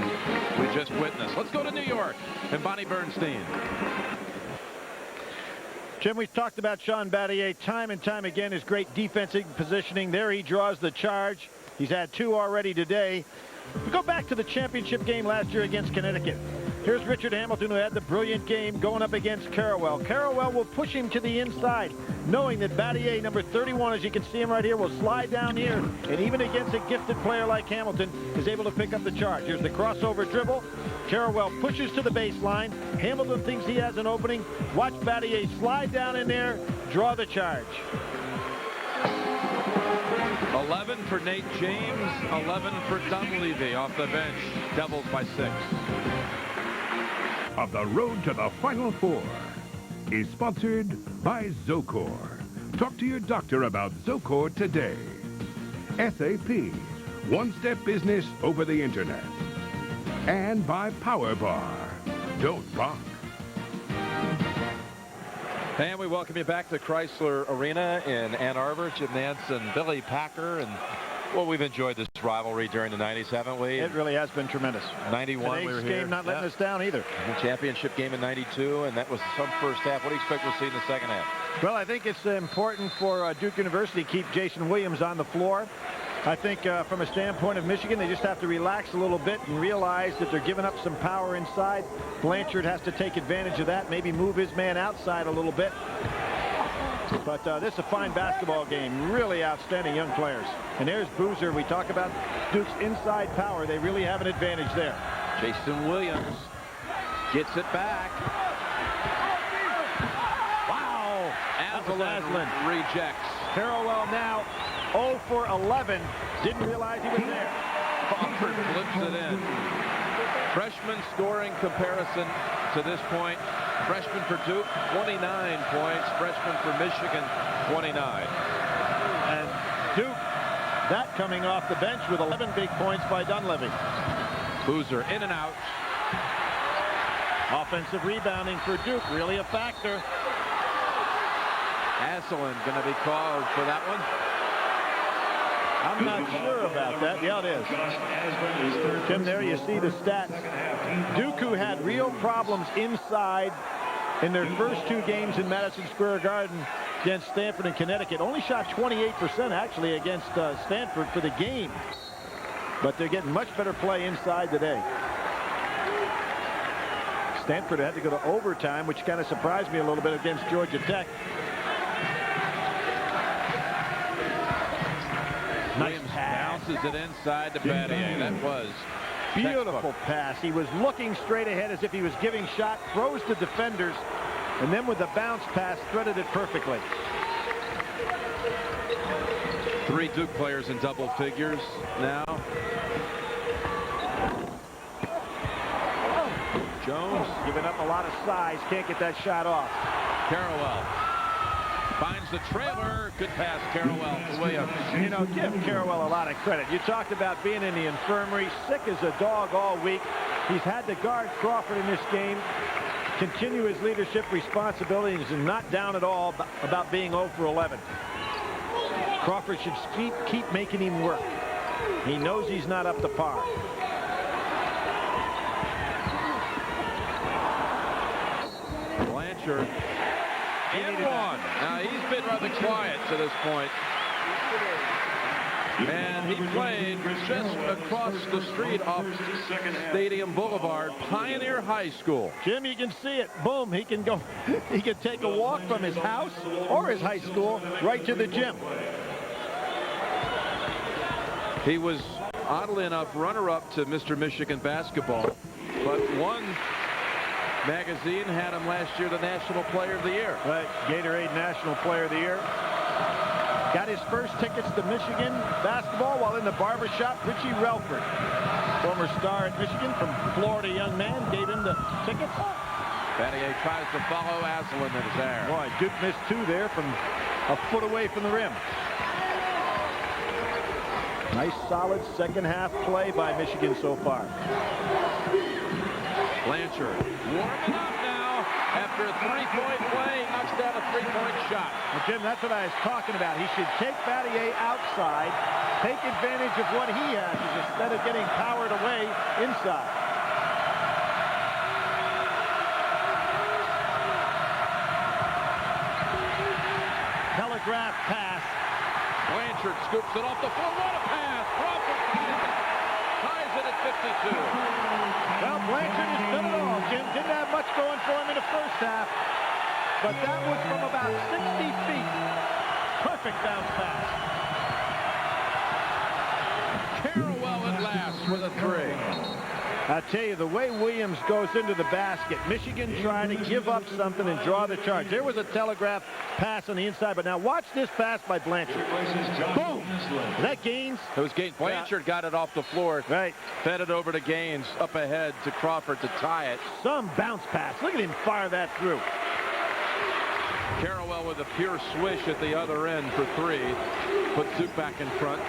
we just witnessed. Let's go to New York and Bonnie Bernstein. Jim, we've talked about Sean Battier time and time again, his great defensive positioning. There he draws the charge. He's had 2 already today. We go back to the championship game last year against Connecticut. Here's Richard Hamilton, who had the brilliant game going up against Carrawell. Carrawell will push him to the inside, knowing that Battier, number 31, as you can see him right here, will slide down here. And even against a gifted player like Hamilton, is able to pick up the charge. Here's the crossover dribble. Carrawell pushes to the baseline. Hamilton thinks he has an opening. Watch Battier slide down in there, draw the charge. 11 for Nate James, 11 for Dunleavy off the bench. Devils by 6. Of the road to the Final Four is sponsored by Zocor. Talk to your doctor about Zocor today. SAP, one-step business over the internet. And by Power Bar. Don't rock. And we welcome you back to Chrysler Arena in Ann Arbor. Jim Nance and Billy Packer. And, well, we've enjoyed this rivalry during the 90s, haven't we? It really has been tremendous. 91, Today's we were here. game not letting us down either. The championship game in 92, and that was some first half. What do you expect we'll see in the second half? Well, I think it's important for Duke University to keep Jason Williams on the floor. I think from a standpoint of Michigan, they just have to relax a little bit and realize that they're giving up some power inside. Blanchard has to take advantage of that, maybe move his man outside a little bit. But this is a fine basketball game. Really outstanding young players. And there's Boozer. We talk about Duke's inside power. They really have an advantage there. Jason Williams gets it back. Wow. Aslan rejects. Carrawell now 0 for 11. Didn't realize he was there. Crawford flips it in. Freshman scoring comparison to this point. Freshman for Duke, 29 points. Freshman for Michigan, 29. And Duke, that coming off the bench with 11 big points by Dunleavy. Boozer in and out. Offensive rebounding for Duke, really a factor. Aslan going to be called for that one. I'm not sure about that. Yeah, it is. Tim, there you see the stats. Duke, who had real problems inside in their first 2 games in Madison Square Garden against Stanford and Connecticut, only shot 28% actually against Stanford for the game. But they're getting much better play inside today. Stanford had to go to overtime, which kind of surprised me a little bit against Georgia Tech. Nice pass. Bounces it inside to Battier. That was beautiful textbook. pass. He was looking straight ahead as if he was giving shot, throws to defenders, and then with the bounce pass, threaded it perfectly. 3 Duke players in double figures now. Jones giving up a lot of size, can't get that shot off. Carrawell finds the trailer. Good pass, Carrawell to Williams. You know, give Carrawell a lot of credit. You talked about being in the infirmary, sick as a dog all week. He's had to guard Crawford in this game, continue his leadership responsibilities, and not down at all about being 0 for 11. Crawford should keep making him work. He knows he's not up to par. Blanchard. And 1. Now he's been rather quiet to this point. And he played just across the street off Stadium Boulevard, Pioneer High School. Jim, you can see it. Boom, he can go. He can take a walk from his house or his high school right to the gym. He was oddly enough, runner-up to Mr. Michigan basketball, but one magazine had him last year the National Player of the Year. Right, Gatorade National Player of the Year. Got his first tickets to Michigan basketball while in the barbershop. Richie Relford, former star at Michigan, from Florida young man, gave him the tickets. Battier tries to follow Aslan in his air. Boy, Duke missed two there from a foot away from the rim. Nice solid second half play by Michigan so far. Blanchard warming up now after a three-point play. Knocks down a three-point shot. Well, Jim, that's what I was talking about. He should take Battier outside, take advantage of what he has instead of getting powered away inside. Telegraph pass. Blanchard scoops it off the floor. What a pass! Crawford ties it at 52. Well, Blanchard has done it all, Jim. Didn't have much going for him in the first half, but that was from about 60 feet. Perfect bounce pass. Carrawell at last with a three. I tell you, the way Williams goes into the basket, Michigan trying to give up something and draw the charge. There was a telegraph pass on the inside, but now watch this pass by Blanchard. Boom! Is that Gaines? It was Gaines. Blanchard got it off the floor. Right. Fed it over to Gaines, up ahead to Crawford to tie it. Some bounce pass. Look at him fire that through. Carrawell with a pure swish at the other end for three. Put Duke back in front.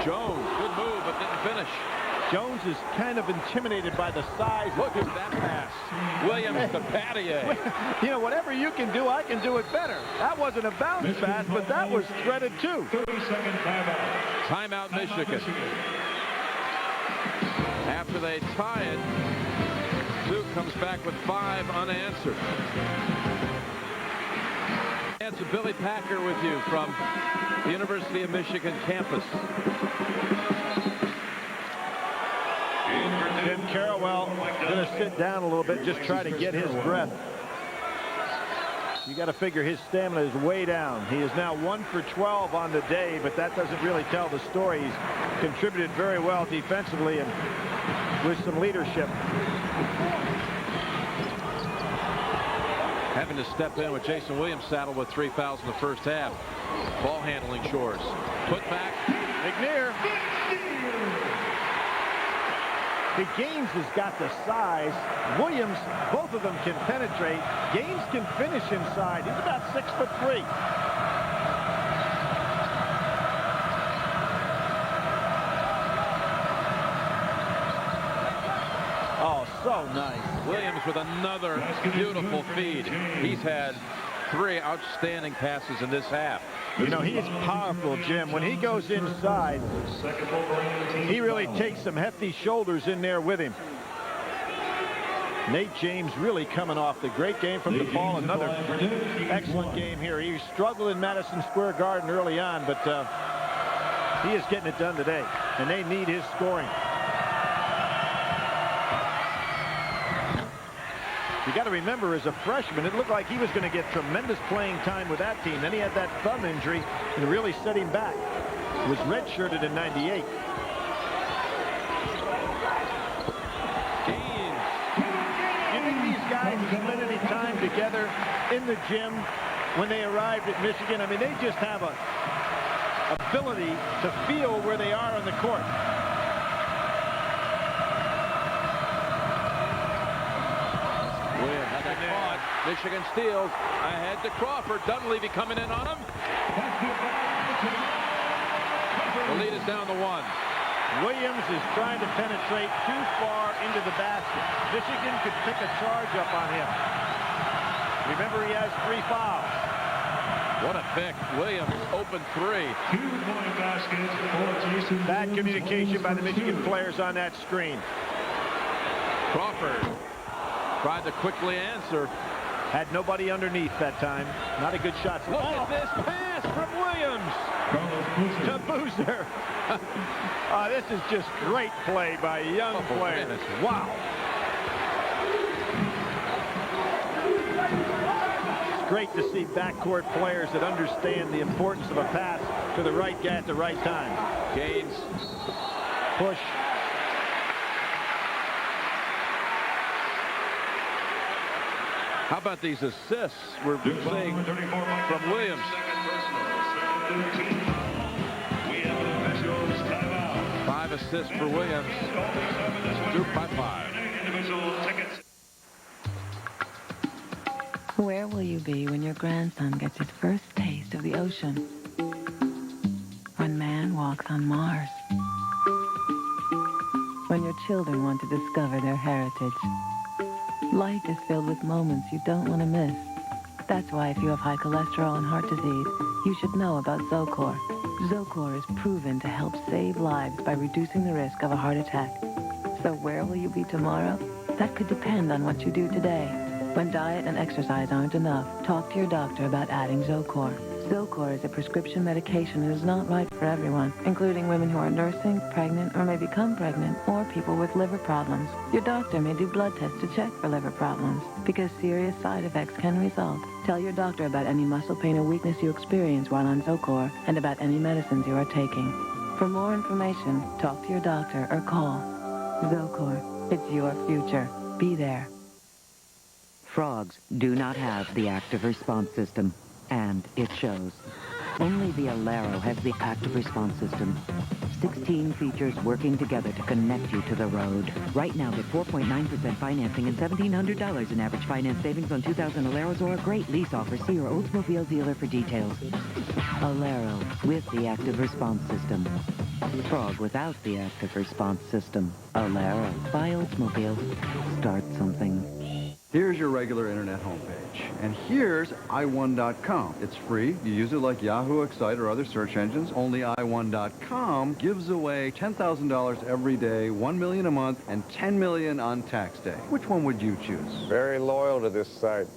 Jones, good move, but didn't finish. Jones is kind of intimidated by the size. Look at that pass. Williams to Battier. You know, whatever you can do, I can do it better. That wasn't a bounce pass, but that was threaded too. 30-second timeout. Timeout Michigan. After they tie it, Duke comes back with 5 unanswered. It's Billy Packer with you from the University of Michigan campus. Jim Carrawell going to sit down a little bit, just try to get his breath. You got to figure his stamina is way down. He is now 1 for 12 on the day, but that doesn't really tell the story. He's contributed very well defensively and with some leadership. Having to step in with Jason Williams saddled with 3 fouls in the first half. Ball handling chores. Put back. McNair. The Gaines has got the size. Williams, both of them can penetrate. Gaines can finish inside. He's about 6'3". Oh, so nice. Williams with another beautiful feed. He's had 3 outstanding passes in this half. You know, he is powerful, Jim. When he goes inside, he really takes some hefty shoulders in there with him. Nate James really coming off the great game from DePaul. Another excellent game here. He struggled in Madison Square Garden early on, but he is getting it done today, and they need his scoring. You got to remember, as a freshman, it looked like he was going to get tremendous playing time with that team. Then he had that thumb injury and really set him back. He was redshirted in '98. Do you think these guys spend any time together in the gym when they arrived at Michigan? I mean, they just have a ability to feel where they are on the court. Michigan steals ahead to Crawford. Dunleavy coming in on him. The lead is down to 1. Williams is trying to penetrate too far into the basket. Michigan could pick a charge up on him. Remember, he has 3 fouls. What a pick. Williams open 3. 2-point basket for Jason. Bad communication by the Michigan players on that screen. Crawford tried to quickly answer. Had nobody underneath that time. Not a good shot. Look at this pass from Williams to Boozer. This is just great play by young players. Wow. great to see backcourt players that understand the importance of a pass to the right guy at the right time. Gaines. Push. How about these assists we're seeing from Williams? 5 assists for Williams. Duke by 5. Where will you be when your grandson gets his first taste of the ocean? When man walks on Mars? When your children want to discover their heritage? Life is filled with moments you don't want to miss. That's why if you have high cholesterol and heart disease, you should know about Zocor. Zocor is proven to help save lives by reducing the risk of a heart attack. So where will you be tomorrow? That could depend on what you do today. When diet and exercise aren't enough, talk to your doctor about adding Zocor. Zocor is a prescription medication and is not right for everyone, including women who are nursing, pregnant, or may become pregnant, or people with liver problems. Your doctor may do blood tests to check for liver problems, because serious side effects can result. Tell your doctor about any muscle pain or weakness you experience while on Zocor, and about any medicines you are taking. For more information, talk to your doctor or call. Zocor, it's your future. Be there. Frogs do not have the active response system, and it shows. Only the Alero has the active response system. 16 features working together to connect you to the road. Right now, get 4.9% financing and $1,700 in average finance savings on 2,000 Aleros or a great lease offer. See your Oldsmobile dealer for details. Alero with the active response system. Frog without the active response system. Alero. Buy Oldsmobile. Start something. Here's your regular internet homepage. And here's i1.com. It's free. You use it like Yahoo, Excite, or other search engines. Only i1.com gives away $10,000 every day, $1 million a month, and $10 million on tax day. Which one would you choose? Very loyal to this site.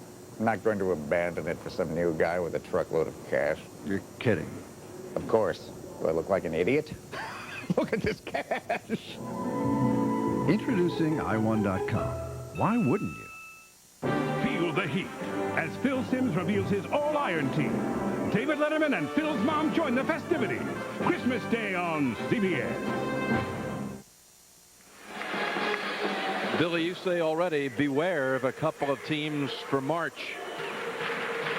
I'm not going to abandon it for some new guy with a truckload of cash. You're kidding. Of course. Do I look like an idiot? Look at this cash. Introducing i1.com. Why wouldn't you? Feel the heat as Phil Simms reveals his all-iron team. David Letterman and Phil's mom join the festivities. Christmas Day on CBS. Billy, you say already, beware of a couple of teams for March.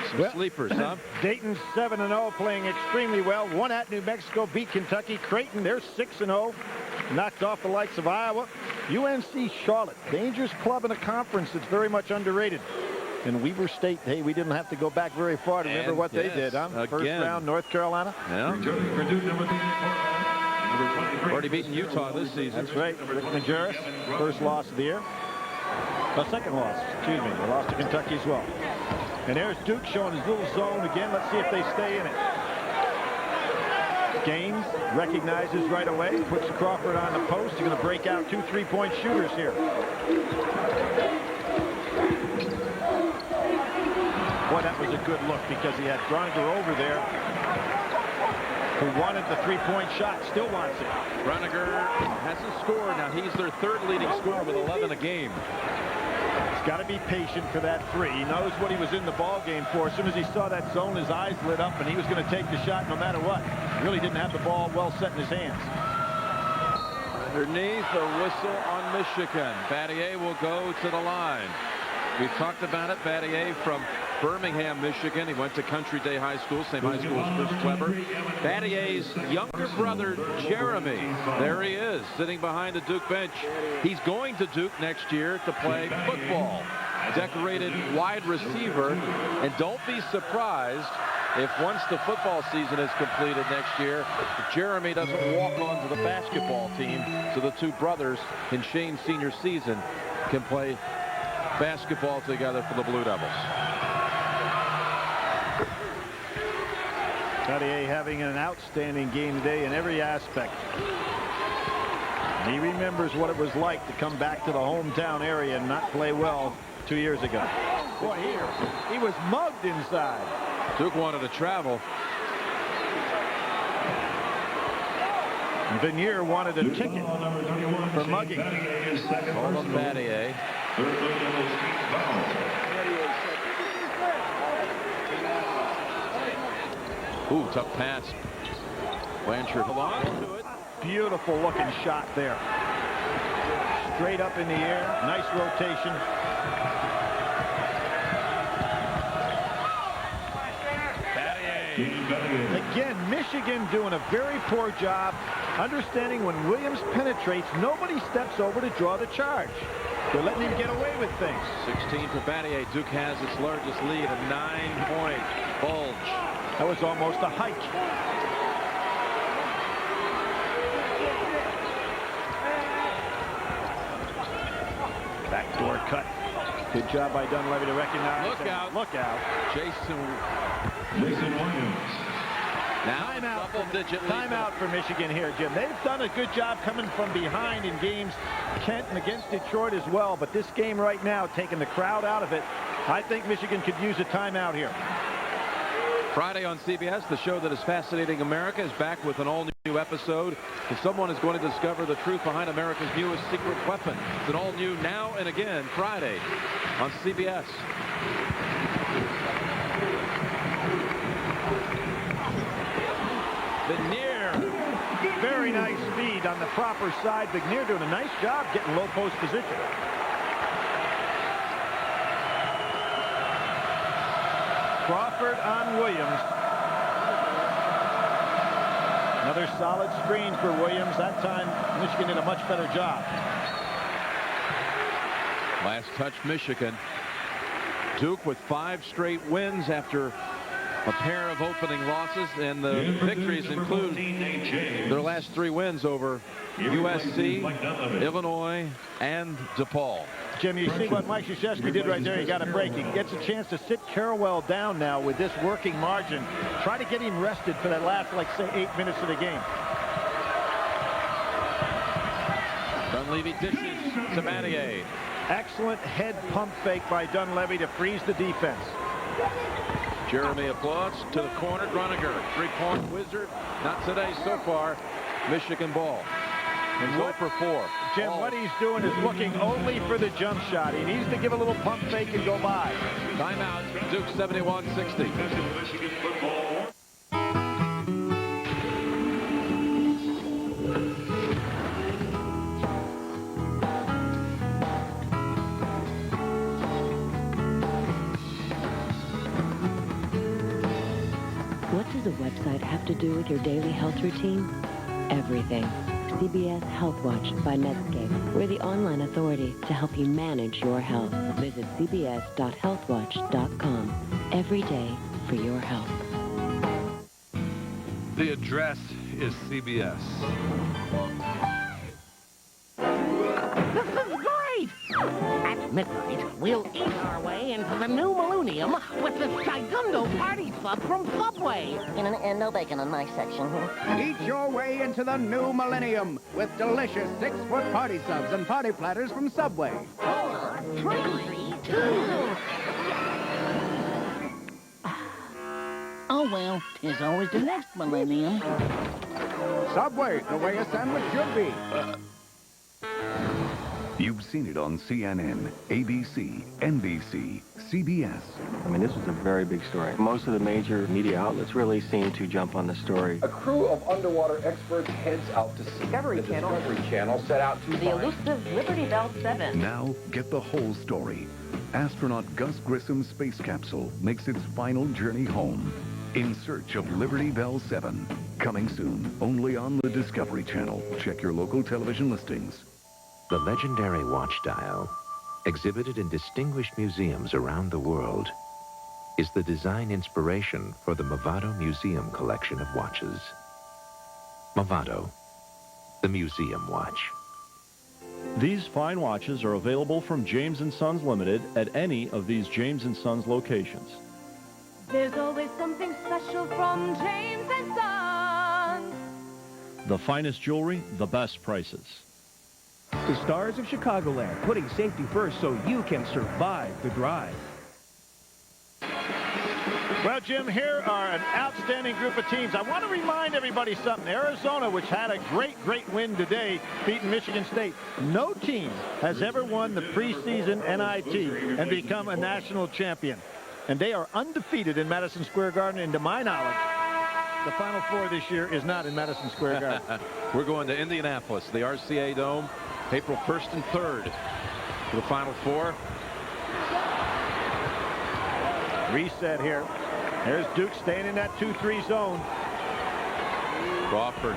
Some sleepers, huh? Dayton's 7-0, playing extremely well. Won at New Mexico, beat Kentucky. Creighton, they're 6-0. Knocked off the likes of Iowa. UNC Charlotte, dangerous club in a conference that's very much underrated. And Weber State, hey, we didn't have to go back very far to remember what they did, huh? Again. First round, North Carolina. Yeah. Already beaten Utah this season. That's right. Rick Majerus, first loss of the year. No, second loss, excuse me. They lost to Kentucky as well. And there's Duke showing his little zone again. Let's see if they stay in it. Gaines recognizes right away, puts Crawford on the post. He's going to break out 2 3-point shooters here. Boy, that was a good look because he had Broniger over there who wanted the 3-point shot, still wants it. Broniger hasn't scored. Now he's their 3rd leading scorer with 11 a game. He's got to be patient for that 3. He knows what he was in the ball game for. As soon as he saw that zone, his eyes lit up, and he was going to take the shot no matter what. He really didn't have the ball well set in his hands. Underneath, a whistle on Michigan. Battier will go to the line. We've talked about it. Battier from Birmingham, Michigan. He went to Country Day High School, same high school as Chris Kleber. Battier's younger brother, Jeremy, there he is, sitting behind the Duke bench. He's going to Duke next year to play football. Decorated wide receiver. And don't be surprised if once the football season is completed next year, Jeremy doesn't walk on to the basketball team, so the 2 brothers in Shane's senior season can play basketball together for the Blue Devils. Battier having an outstanding game today in every aspect. He remembers what it was like to come back to the hometown area and not play well 2 years ago. Boy, here, he was mugged inside. Duke wanted to travel. Vanier wanted a ticket for mugging. Ooh, tough pass. Blanchard along to it. Beautiful looking shot there. Straight up in the air. Nice rotation. Again, Michigan doing a very poor job understanding when Williams penetrates, nobody steps over to draw the charge. They're letting him get away with things. 16 for Battier. Duke has its largest lead, a 9-point bulge. That was almost a hike. Backdoor cut. Good job by Dunleavy to recognize. Look out. Look out. Jason Williams. Now double-digit lead. Timeout for Michigan here, Jim. They've done a good job coming from behind in games, Kent and against Detroit as well. But this game right now, taking the crowd out of it, I think Michigan could use a timeout here. Friday on CBS, the show that is fascinating America is back with an all-new episode. And someone is going to discover the truth behind America's newest secret weapon. It's an all-new Now and Again Friday on CBS. Vignier, very nice speed on the proper side. Vignier doing a nice job getting low post position. Crawford on Williams. Another solid screen for Williams. That time Michigan did a much better job. Last touch Michigan. Duke with 5 straight wins after a pair of opening losses, and the victories include their last 3 wins over USC, Illinois, and DePaul. Jim, you see what Mike Krzyzewski did right there. He got a break. He gets a chance to sit Carrawell down now with this working margin. Try to get him rested for that last, like, say, 8 minutes of the game. Dunleavy dishes to Battier. Excellent head pump fake by Dunleavy to freeze the defense. Jeremy applauds to the corner. Gruniger, 3-point wizard. Not today so far. Michigan ball. And 0 for 4. Jim, what he's doing is looking only for the jump shot. He needs to give a little pump fake and go by. Timeout. Duke 71-60. What does a website have to do with your daily health routine? Everything. CBS Health Watch by Medscape. We're the online authority to help you manage your health. Visit cbs.healthwatch.com every day for your health. The address is CBS. This is great! At midnight, we'll eat our way into the new millennium with this Gigundo party sub from Subway. And no bacon on my section. Eat your way into the new millennium with delicious 6-foot party subs and party platters from Subway. 4, 3, 2. Oh, well, 'tis always the next millennium. Subway, the way a sandwich should be. You've seen it on CNN, ABC, NBC, CBS. I mean, this was a very big story. Most of the major media outlets really seemed to jump on the story. A crew of underwater experts heads out to sea. Discovery Channel. Discovery Channel set out to The elusive Liberty Bell 7. Now, get the whole story. Astronaut Gus Grissom's space capsule makes its final journey home in search of Liberty Bell 7. Coming soon, only on the Discovery Channel. Check your local television listings. The legendary watch dial, exhibited in distinguished museums around the world, is the design inspiration for the Movado Museum collection of watches. Movado, the museum watch. These fine watches are available from James & Sons Limited at any of these James & Sons locations. There's always something special from James & Sons. The finest jewelry, the best prices. The Stars of Chicagoland, putting safety first so you can survive the drive. Well, Jim, here are an outstanding group of teams. I want to remind everybody something. Arizona, which had a great win today, beating Michigan State. No team has ever won the preseason NIT and become a national champion. And they are undefeated in Madison Square Garden, and to my knowledge, the Final Four this year is not in Madison Square Garden. We're going to Indianapolis, the RCA Dome, April 1st and 3rd for the Final Four. Reset here. There's Duke staying in that 2-3 zone. Crawford.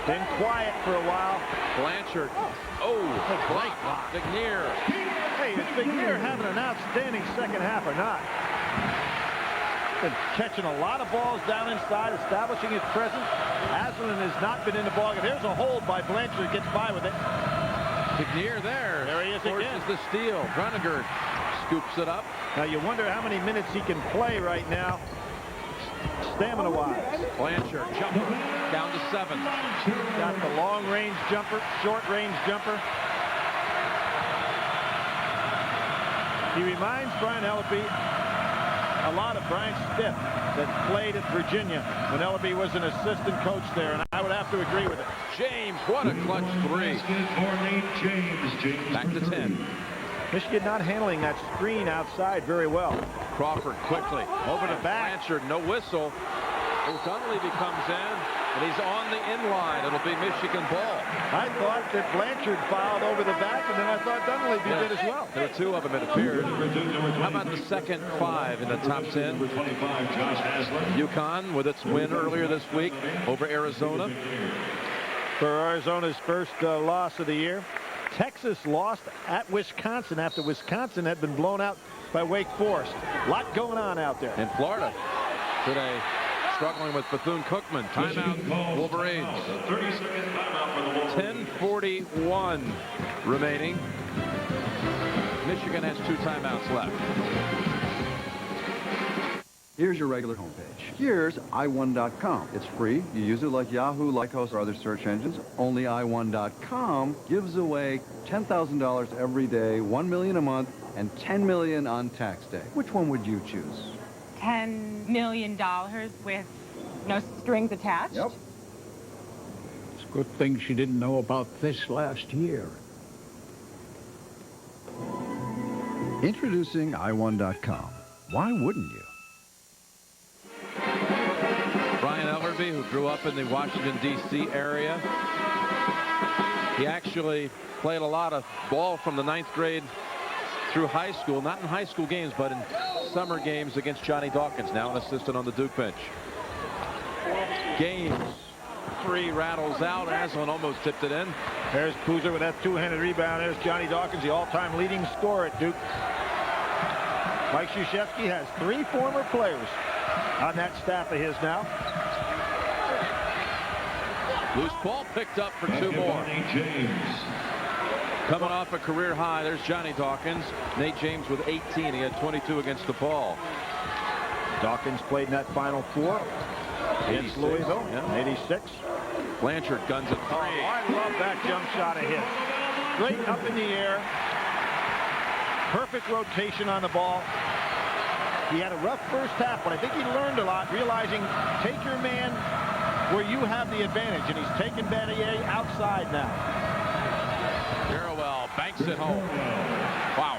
Been quiet for a while. Blanchard. Oh, Blake. Vignier. Hey, is Vignier having an outstanding second half or not? Been catching a lot of balls down inside, establishing his presence. Aslan has not been in the ball. There's a hold by Blanchard. Gets by with it. Vignier there. There he is again. Forces the steal. Gruniger scoops it up. Now you wonder how many minutes he can play right now, stamina-wise. Blanchard, jumper, down to 7. Got the long-range jumper, short-range jumper. He reminds Brian Ellaby a lot of Brian Stiff that played at Virginia when Ellaby was an assistant coach there, and I would have to agree with it. James, what a clutch 3. Back to 10. Michigan not handling that screen outside very well. Crawford quickly. Over the back. Blanchard, no whistle. Dunleavy comes in, and he's on the in-line. It'll be Michigan ball. I thought that Blanchard fouled over the back, and then I thought Dunleavy did as well. There were 2 of them, it appeared. How about the second 5 in the top 10? UConn with its win earlier this week over Arizona. For Arizona's first loss of the year. Texas lost at Wisconsin after Wisconsin had been blown out by Wake Forest. A lot going on out there. In Florida today, struggling with Bethune-Cookman. Timeout, Wolverines. 10:41 remaining. Michigan has 2 timeouts left. Here's your regular homepage. Here's i1.com. It's free. You use it like Yahoo, Lycos, or other search engines. Only i1.com gives away $10,000 every day, $1 million a month, and $10 million on tax day. Which one would you choose? $10 million with no strings attached? Yep. It's a good thing she didn't know about this last year. Introducing i1.com. Why wouldn't you? Brian Ellerby, who grew up in the Washington, D.C. area. He actually played a lot of ball from the 9th grade through high school, not in high school games, but in summer games against Johnny Dawkins, now an assistant on the Duke bench. Games 3 rattles out. Aslan almost tipped it in. There's Boozer with that 2-handed rebound. There's Johnny Dawkins, the all-time leading scorer at Duke. Mike Krzyzewski has 3 former players on that staff of his now. Loose ball picked up for 2 more. Coming off a career high, there's Johnny Dawkins. Nate James with 18. He had 22 against DePaul. Dawkins played in that Final Four against Louisville. Yeah. 86. Blanchard guns at 3. Oh, I love that jump shot of his. Straight up in the air. Perfect rotation on the ball. He had a rough first half, but I think he learned a lot, realizing take your man where you have the advantage, and he's taken Battier outside now. Carrawell banks it home. Wow.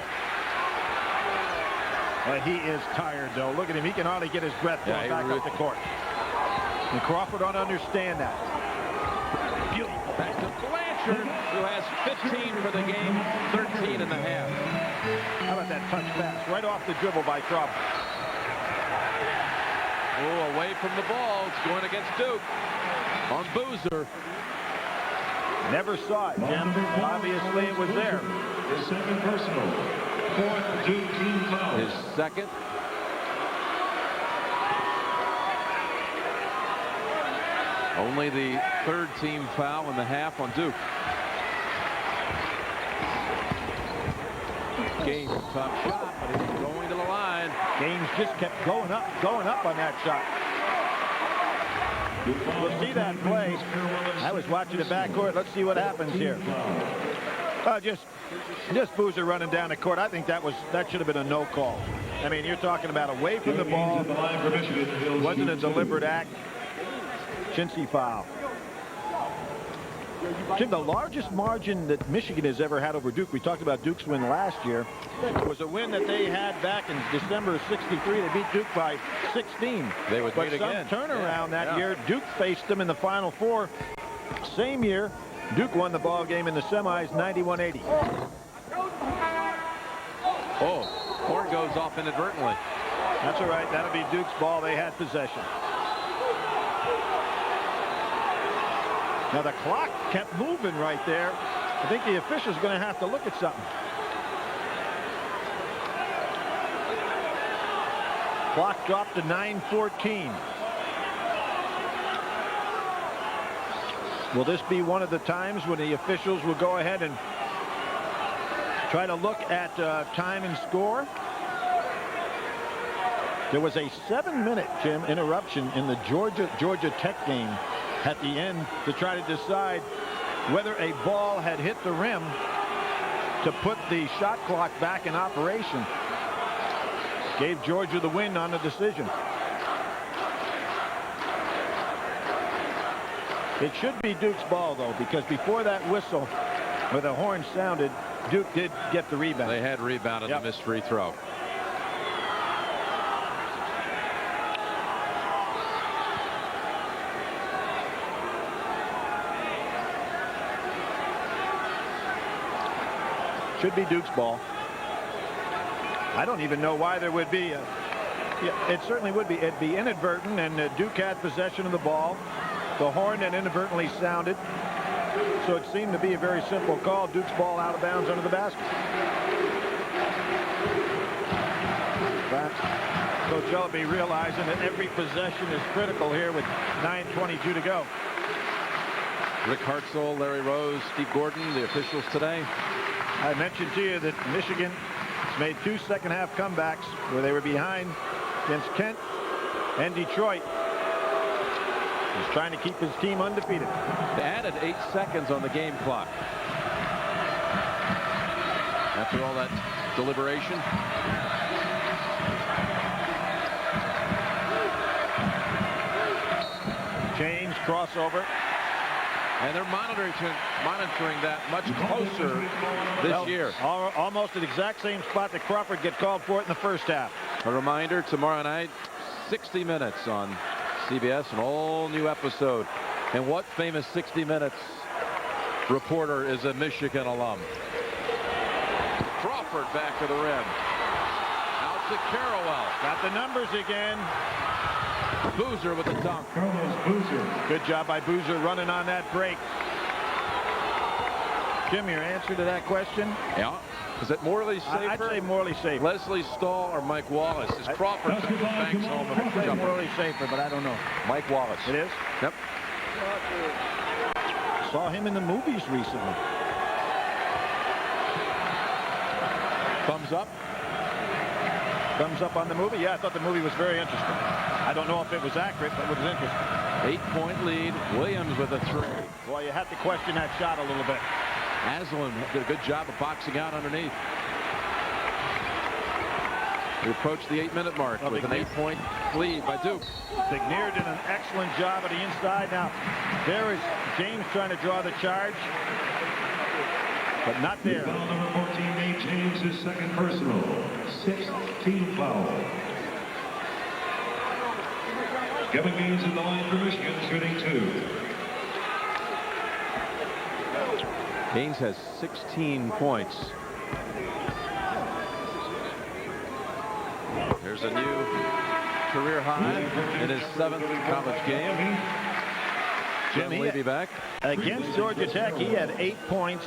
He is tired, though. Look at him. He can hardly get his breath going back up the court. And Crawford don't understand that. Beautiful. Back to Blanchard, who has 15 for the game, 13 and a half. How about that touch pass? Right off the dribble by Crawford. Oh, away from the ball. It's going against Duke. On Boozer. Never saw it, Jim. Obviously, it was there. His second personal. 4th Duke team foul. His second. Only the 3rd team foul in the half on Duke. Gaines, tough shot, but he's going to the line. Gaines just kept going up on that shot. We'll see that play. I was watching the backcourt. Let's see what happens here. Just Boozer running down the court. I think that should have been a no call. I mean, you're talking about away from the ball. It wasn't a deliberate act. Chintzy foul. Jim, the largest margin that Michigan has ever had over Duke, we talked about Duke's win last year, was a win that they had back in December of '63. They beat Duke by 16. They would meet some again. turnaround that year. Duke faced them in the Final Four. Same year, Duke won the ball game in the semis, 91-80. Oh, horn goes off inadvertently. That's all right. That'll be Duke's ball. They had possession. Now the clock kept moving right there. I think the official's going to have to look at something. Clock dropped to 9:14. Will this be one of the times when the officials will go ahead and try to look at time and score? There was a 7-minute, Jim, interruption in the Georgia Tech game at the end to try to decide whether a ball had hit the rim to put the shot clock back in operation. Gave Georgia the win on the decision. It should be Duke's ball, though, because before that whistle, where the horn sounded, Duke did get the rebound. They had rebounded the missed free throw. Should be Duke's ball. I don't even know why there would be. It certainly would be. It'd be inadvertent, and Duke had possession of the ball. The horn had inadvertently sounded. So it seemed to be a very simple call. Duke's ball out of bounds under the basket. But Coach Ellaby realizing that every possession is critical here with 9:22 to go. Rick Hartzell, Larry Rose, Steve Gordon, the officials today. I mentioned to you that Michigan made 2 second-half comebacks where they were behind against Kent and Detroit. He's trying to keep his team undefeated. They added 8 seconds on the game clock. After all that deliberation. James crossover. And they're monitoring that much closer this year. Almost at the exact same spot that Crawford get called for it in the first half. A reminder, tomorrow night, 60 Minutes on CBS, an all-new episode. And what famous 60 Minutes reporter is a Michigan alum? Crawford back to the rim. Out to Carrawell. Got the numbers again. Boozer with the dunk. Good job by Boozer running on that break. Jim, your answer to that question? Yeah. Is it Morley safer? I'd say Morley safer. Leslie Stahl or Mike Wallace? Is Crawford banks home and I'd say Morley safer, but I don't know. Mike Wallace. It is? Yep. Saw him in the movies recently. Thumbs up? Thumbs up on the movie? Yeah, I thought the movie was very interesting. I don't know if it was accurate, but it was interesting. 8-point lead. Williams with a 3. Boy, you have to question that shot a little bit. Aslan did a good job of boxing out underneath. We approach the 8-minute mark with an 8-point lead by Duke. Signier did an excellent job at the inside. Now, there is James trying to draw the charge, but not there. Foul number 14 made James his second personal. 6th team foul. Kevin Gaines in the line for Michigan, shooting 2. Gaines has 16 points. There's a new career high in his 7th college game. Jim Levy back. Against Georgia Tech, he had 8 points,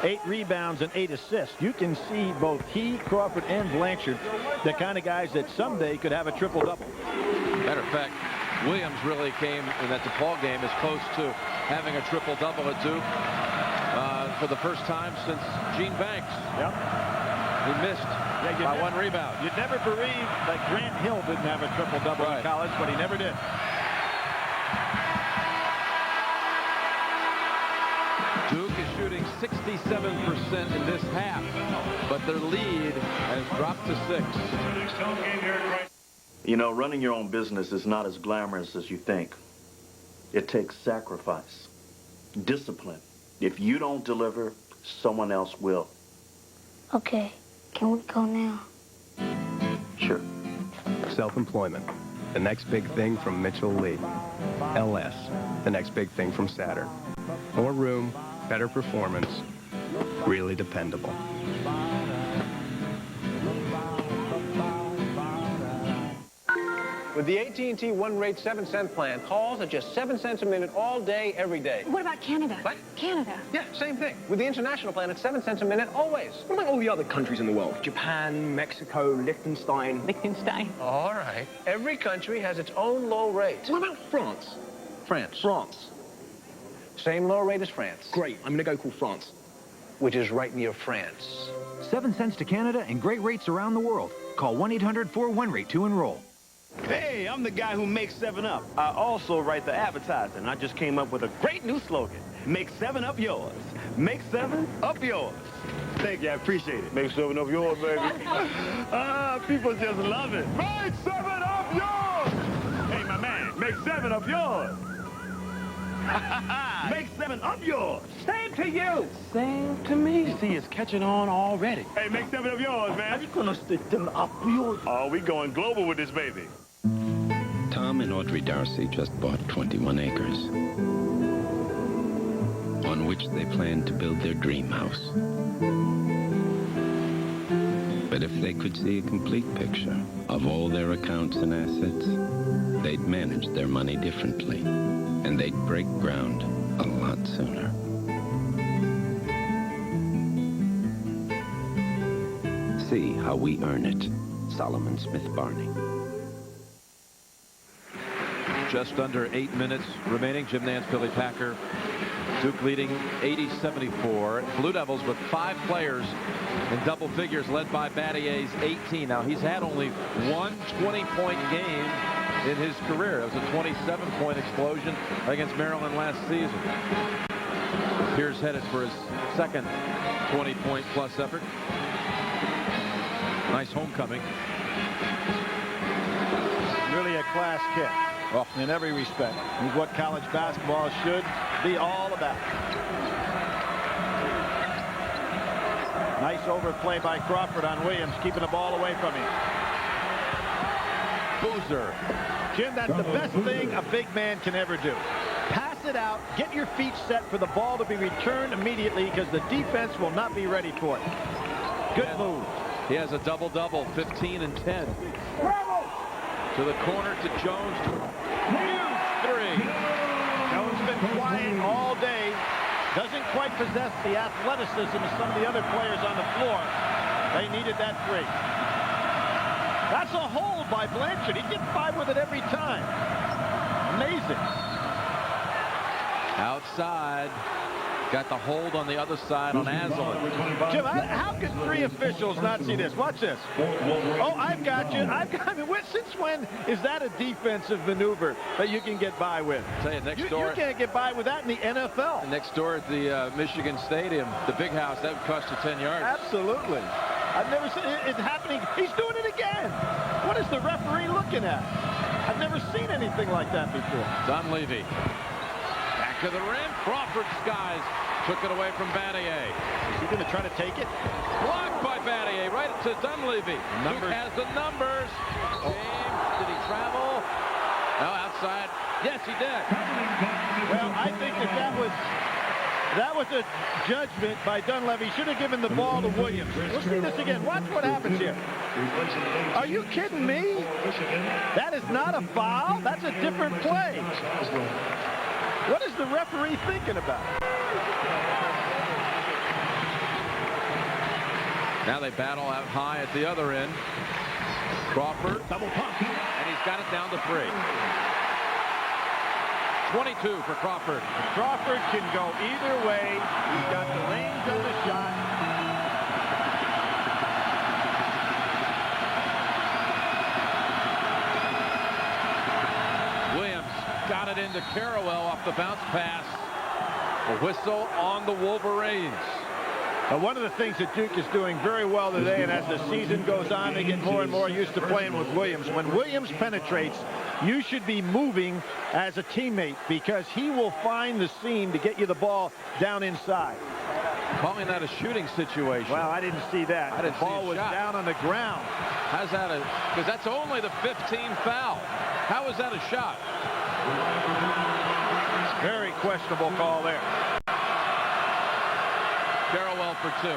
8 rebounds, and 8 assists. You can see both he, Crawford, and Blanchard, the kind of guys that someday could have a triple-double. Matter of fact, Williams really came in that DePaul game as close to having a triple-double at Duke for the first time since Gene Banks. Yep. He missed by 1 rebound. You'd never believe that Grant Hill didn't have a triple-double in college, but he never did. Duke is shooting 67% in this half, but their lead has dropped to 6. You know, running your own business is not as glamorous as you think. It takes sacrifice. Discipline. If you don't deliver, someone else will. Okay, can we go now? Sure. Self-employment. The next big thing from Mitchell Lee. LS. The next big thing from Saturn. More room, better performance, really dependable. With the AT&T one-rate 7-cent plan, calls are just 7 cents a minute all day, every day. What about Canada? What? Canada. Yeah, same thing. With the international plan, it's 7 cents a minute always. What about all the other countries in the world? Japan, Mexico, Liechtenstein. Liechtenstein. All right. Every country has its own low rate. What about France? France. Same low rate as France. Great. I'm going to go call France. Which is right near France. 7 cents to Canada and great rates around the world. Call 1-800-41-RATE to enroll. Hey, I'm the guy who makes 7-Up. I also write the advertising. I just came up with a great new slogan. Make 7-Up yours. Make 7-Up yours. Thank you, I appreciate it. Make 7-Up yours, baby. People just love it. Make 7-Up yours! Hey, my man, make 7-Up yours. Make 7-Up yours. Same to you. Same to me. See, it's catching on already. Hey, make 7-Up yours, man. How you gonna stick them up yours? Oh, we going global with this baby. Tom and Audrey Darcy just bought 21 acres on which they plan to build their dream house. But if they could see a complete picture of all their accounts and assets, they'd manage their money differently, and they'd break ground a lot sooner. See how we earn it. Solomon Smith Barney. Just under 8 minutes remaining. Jim Nance, Billy Packer. Duke leading 80-74. Blue Devils with 5 players in double figures, led by Battier's 18. Now, he's had only one 20-point game in his career. It was a 27-point explosion against Maryland last season. Pierce headed for his second 20-point plus effort. Nice homecoming. Really a class kick. Oh, in every respect. He's what college basketball should be all about. Nice overplay by Crawford on Williams, keeping the ball away from him. Boozer. Jim, that's the best thing a big man can ever do. Pass it out, get your feet set for the ball to be returned immediately because the defense will not be ready for it. Good move. He has a double-double, 15 and 10. To the corner to Jones. Huge three. Jones been quiet all day. Doesn't quite possess the athleticism of some of the other players on the floor. They needed that three. That's a hold by Blanchard. He gets by with it every time. Amazing. Outside. Got the hold on the other side on Aslan. Jim, how could 3 officials not see this? Watch this. Oh, I've got you. Since when is that a defensive maneuver that you can get by with? I'll tell you, next door. You can't get by with that in the NFL. Next door at the Michigan Stadium, the big house, that would cost you 10 yards. Absolutely. I've never seen it happening. He's doing it again. What is the referee looking at? I've never seen anything like that before. Dunleavy. Back to the rim. Crawford skies. Took it away from Battier. Is he going to try to take it? Blocked by Battier. Right to Dunleavy. Duke has the numbers. James, did he travel? No, outside. Yes, he did. Well, I think that was a judgment by Dunleavy. Should have given the ball to Williams. We'll see this again. Watch what happens here. Are you kidding me? That is not a foul. That's a different play. What is the referee thinking about? Now they battle out high at the other end. Crawford. Double pump. And he's got it down to 3. 22 for Crawford. Crawford can go either way. He's got the range on the shot. Williams got it into Carrawell off the bounce pass. A whistle on the Wolverines. One of the things that Duke is doing very well today, and as the season goes on, they get more and more used to playing with Williams. When Williams penetrates, you should be moving as a teammate because he will find the seam to get you the ball down inside. Calling that a shooting situation. Well, I didn't see that. I didn't the ball see a was shot. down on the ground. How's that because that's only the 15th foul. How is that a shot? Very questionable call there. Farewell for 2.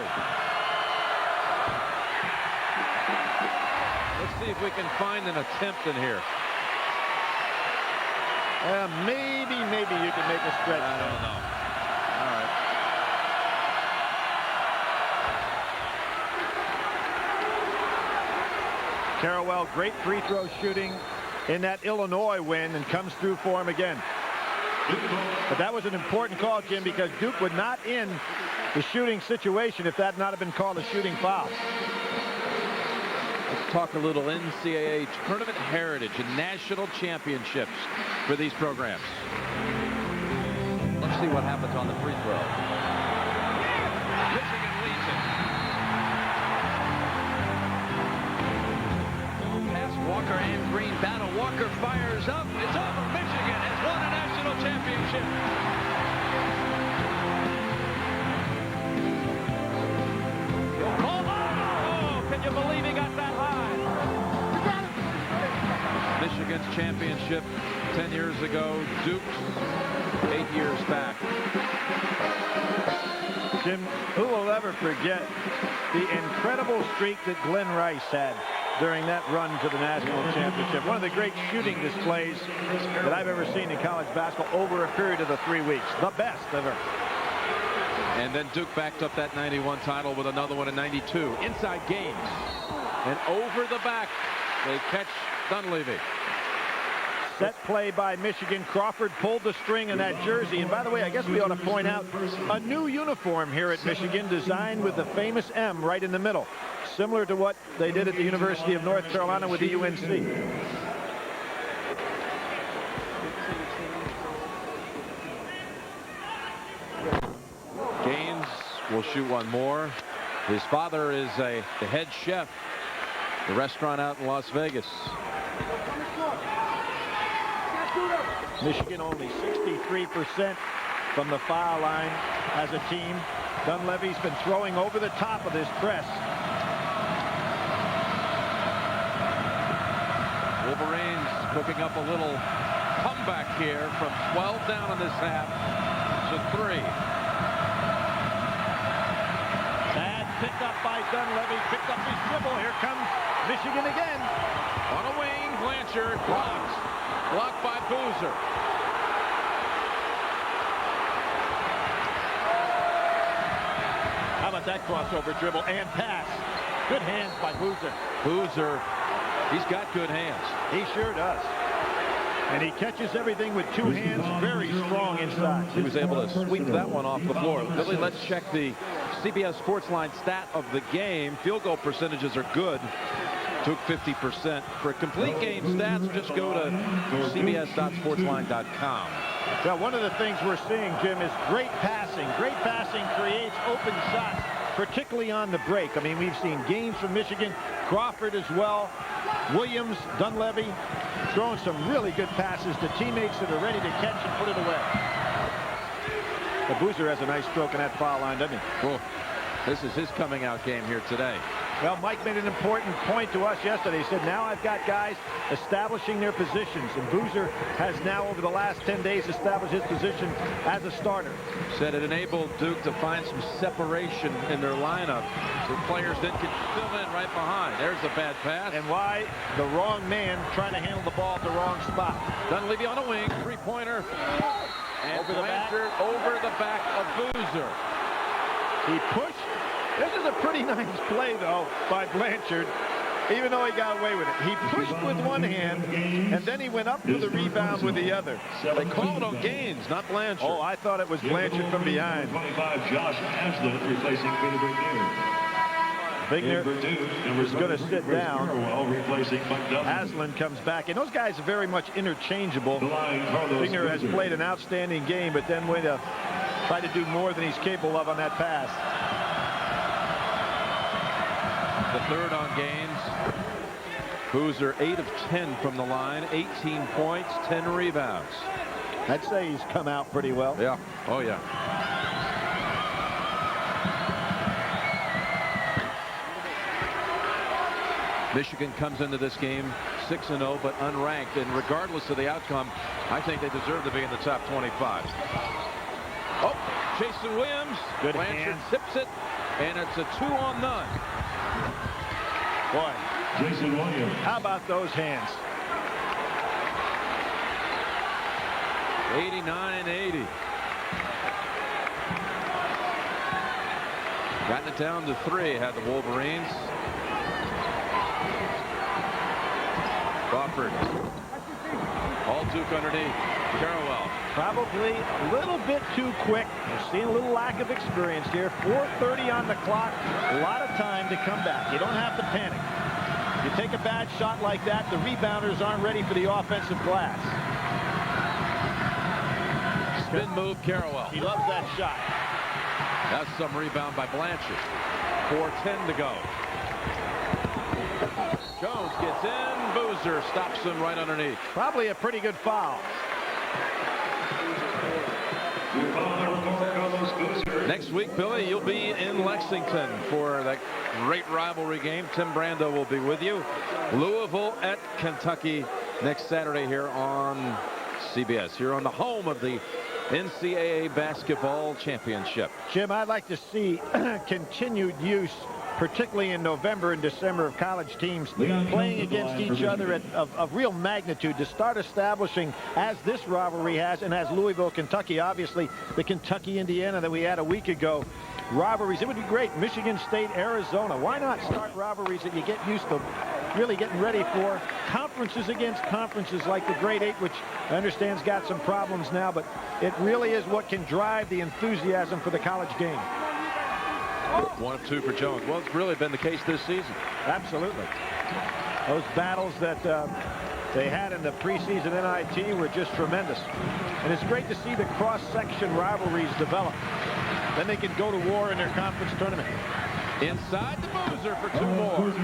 Let's see if we can find an attempt in here. Maybe you can make a stretch. I don't know. All right. Carrawell, great free throw shooting in that Illinois win and comes through for him again. But that was an important call, Jim, because Duke would not end the shooting situation if that had not have been called a shooting foul. Let's talk a little NCAA tournament heritage and national championships for these programs. Let's see what happens on the free throw. Michigan leads it. Pass Walker and Green battle. Walker fires up. It's over. Michigan has won a national championship. Oh, can you believe he got that high? Michigan's championship 10 years ago. Duke's 8 years back. Jim, who will ever forget the incredible streak that Glenn Rice had during that run to the national championship? One of the great shooting displays that I've ever seen in college basketball over a period of the 3 weeks. The best ever. And then Duke backed up that 91 title with another one in 92. Inside Gaines. And over the back, they catch Dunleavy. Set play by Michigan. Crawford pulled the string in that jersey. And by the way, I guess we ought to point out a new uniform here at Michigan designed with the famous M right in the middle. Similar to what they did at the University of North Carolina with the UNC. Gaines will shoot one more. His father is the head chef, the restaurant out in Las Vegas. Michigan only 63% from the foul line as a team. Dunleavy's been throwing over the top of this press. Wolverines cooking up a little comeback here from 12 down in this half to 3. Bad picked up by Dunleavy. Picked up his dribble. Here comes Michigan again. On a wing, Blanchard blocks. Blocked by Boozer. How about that crossover dribble and pass? Good hands by Boozer. Boozer, he's got good hands. He sure does. And he catches everything with 2 hands, very strong inside. He was able to sweep that one off the floor. Billy, let's check the CBS Sportsline stat of the game. Field goal percentages are good. Took 50%. For complete game stats, just go to cbs.sportsline.com. Well, one of the things we're seeing, Jim, is great passing. Great passing creates open shots, particularly on the break. I mean, we've seen Gaines from Michigan, Crawford as well, Williams, Dunleavy, throwing some really good passes to teammates that are ready to catch and put it away. The Boozer has a nice stroke in that foul line, doesn't he? Cool. This is his coming out game here today. Well, Mike made an important point to us yesterday. He said, now I've got guys establishing their positions. And Boozer has now, over the last 10 days, established his position as a starter. Said it enabled Duke to find some separation in their lineup so players didn't get fill in right behind. There's a bad pass. And why? The wrong man trying to handle the ball at the wrong spot. Dunleavy on a wing, three-pointer. And over the back. Over the back of Boozer. He pushed. This is a pretty nice play, though, by Blanchard, even though he got away with it. He pushed with one hand, and then he went up for the rebound with the other. They called on Gaines, not Blanchard. Oh, I thought it was Blanchard from behind. 25, Josh Haslett replacing Peter Bigner is going to sit down. Replacing Haslam comes back, and those guys are very much interchangeable. Bigner has played an outstanding game, but then way to try to do more than he's capable of on that pass. The third on Gaines. Boozer 8 of 10 from the line, 18 points, 10 rebounds. I'd say he's come out pretty well. Yeah. Oh, yeah. Michigan comes into this game 6-0, but unranked, and regardless of the outcome, I think they deserve to be in the top 25. Oh, Jason Williams. Good Blanchard hand. tips it, and it's a 2-on-none. Boy, Jason Williams. how about those hands? 89-80. Gotten it down to 3, had the Wolverines. Crawford. All Duke underneath. Carrawell. Probably a little bit too quick. We're seeing a little lack of experience here. 4:30 on the clock. A lot of time to come back. You don't have to panic. You take a bad shot like that, the rebounders aren't ready for the offensive glass. Spin move, Carrawell. He loves that shot. That's some rebound by Blanchard. 4:10 to go. Jones gets in. Boozer stops him right underneath. Probably a pretty good foul. Next week, Billy, you'll be in Lexington for that great rivalry game. Tim Brando will be with you. Louisville at Kentucky next Saturday here on CBS, here on the home of the NCAA basketball championship. Jim, I'd like to see continued use, particularly in November and December, of college teams playing against each other of real magnitude to start establishing, as this rivalry has, and as Louisville, Kentucky, obviously the Kentucky-Indiana that we had a week ago, rivalries. It would be great. Michigan State, Arizona. Why not start rivalries that you get used to really getting ready for? Conferences against conferences like the Great Eight, which I understand's got some problems now, but it really is what can drive the enthusiasm for the college game. 1 of 2 for Jones. Well, it's really been the case this season. Absolutely. Those battles that they had in the preseason NIT were just tremendous. And it's great to see the cross-section rivalries develop. Then they can go to war in their conference tournament. Inside the Boozer for 2 more.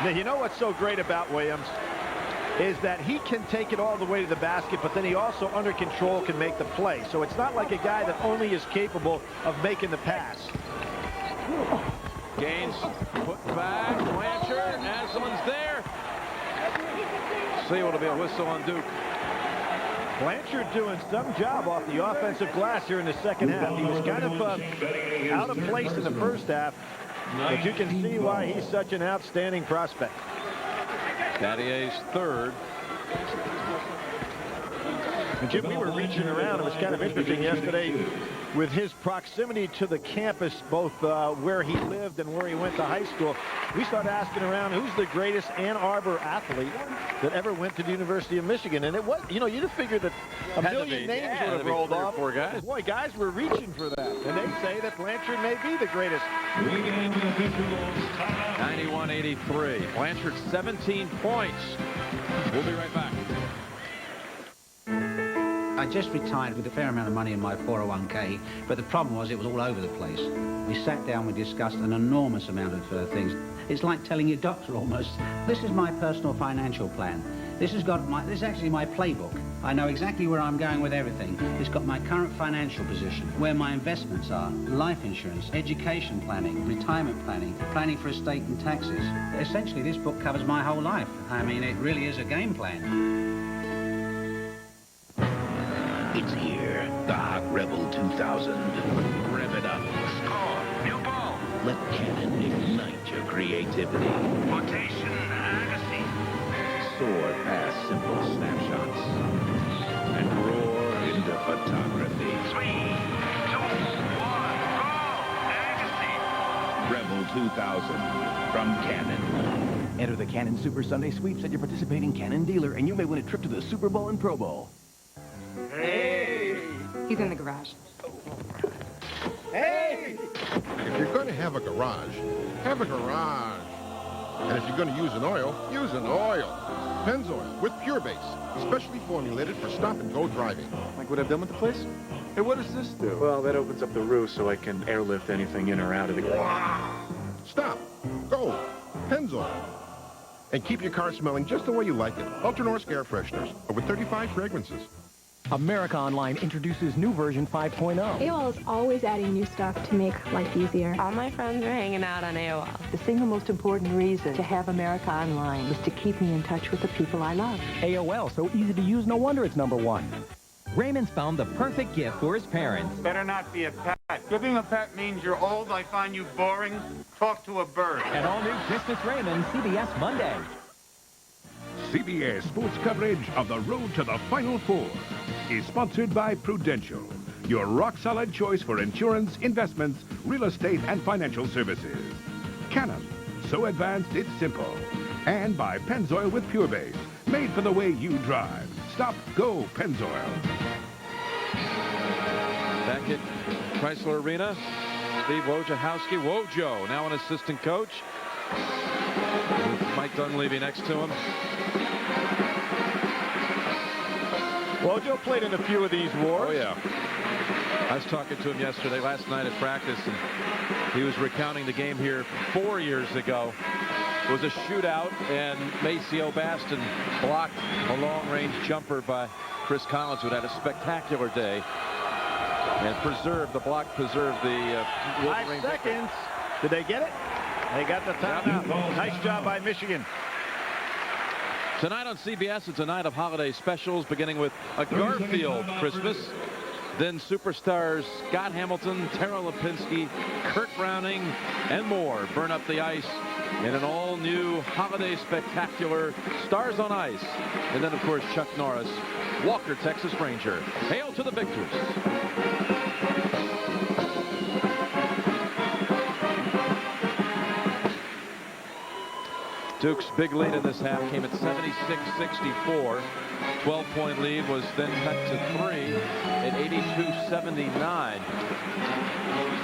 Now, you know what's so great about Williams is that he can take it all the way to the basket, but then he also, under control, can make the play. So it's not like a guy that only is capable of making the pass. Gaines put back. Blanchard. Aslan's there. See what'll be a whistle on Duke. Blanchard doing some job off the offensive glass here in the second half. He was kind of out of place in the first half, but you can see why he's such an outstanding prospect. Battier's third. And Jim, we were reaching around. It was kind of interesting yesterday with his proximity to the campus, both where he lived and where he went to high school. We started asking around who's the greatest Ann Arbor athlete that ever went to the University of Michigan. And it was, you know, you'd have figured that a million names would have rolled off. 4 guys. Boy, guys were reaching for that. And they say that Blanchard may be the greatest. 91-83. Blanchard 17 points. We'll be right back. I just retired with a fair amount of money in my 401k, but the problem was it was all over the place. We sat down, we discussed an enormous amount of things. It's like telling your doctor almost. This is my personal financial plan. This is actually my playbook. I know exactly where I'm going with everything. It's got my current financial position, where my investments are, life insurance, education planning, retirement planning, planning for estate and taxes. Essentially, this book covers my whole life. I mean, it really is a game plan. It's here, the Hot Rebel 2000. Rev it up. Score, new ball. Let Cannon ignite your creativity. Rotation, Agassi. Soar past simple snapshots. And roar into photography. 3, 2, 1, go! Agassi. Rebel 2000 from Cannon. Enter the Cannon Super Sunday Sweeps at your participating Cannon dealer, and you may win a trip to the Super Bowl and Pro Bowl. Hey! He's in the garage. Hey! If you're going to have a garage, have a garage. And if you're going to use an oil, use an oil. Pennzoil with Pure Base, specially formulated for stop-and-go driving. Like what I've done with the place? Hey, what does this do? Well, that opens up the roof so I can airlift anything in or out of the garage. Stop. Go. Pennzoil. And keep your car smelling just the way you like it. Ultra Norsk air fresheners. Over 35 fragrances. America Online introduces new version 5.0. AOL is always adding new stuff to make life easier. All my friends are hanging out on AOL. The single most important reason to have America Online is to keep me in touch with the people I love. AOL, so easy to use, no wonder it's #1. Raymond's found the perfect gift for his parents. Better not be a pet. Giving a pet means you're old, I find you boring. Talk to a bird. An all-new Christmas Raymond, CBS Monday. CBS sports coverage of the road to the Final Four is sponsored by Prudential, your rock-solid choice for insurance, investments, real estate, and financial services. Canon, so advanced it's simple. And by Pennzoil with Pure Base, made for the way you drive. Stop, go, Pennzoil. Back at Chrysler Arena, Steve Wojciechowski. Wojo, now an assistant coach. Mike Dunleavy next to him. Wojo played in a few of these wars. Oh, yeah. I was talking to him last night at practice, and he was recounting the game here 4 years ago. It was a shootout, and Maceo Baston blocked a long-range jumper by Chris Collins, who had a spectacular day. And the block preserved the 5 seconds. Did they get it? They got the timeout. Nice job by Michigan. Tonight on CBS, it's a night of holiday specials, beginning with a Garfield Christmas. Then superstars Scott Hamilton, Tara Lipinski, Kurt Browning, and more burn up the ice in an all-new holiday spectacular, Stars on Ice. And then, of course, Chuck Norris, Walker, Texas Ranger. Hail to the victors. Duke's big lead in this half came at 76-64. 12-point lead was then cut to 3 at 82-79.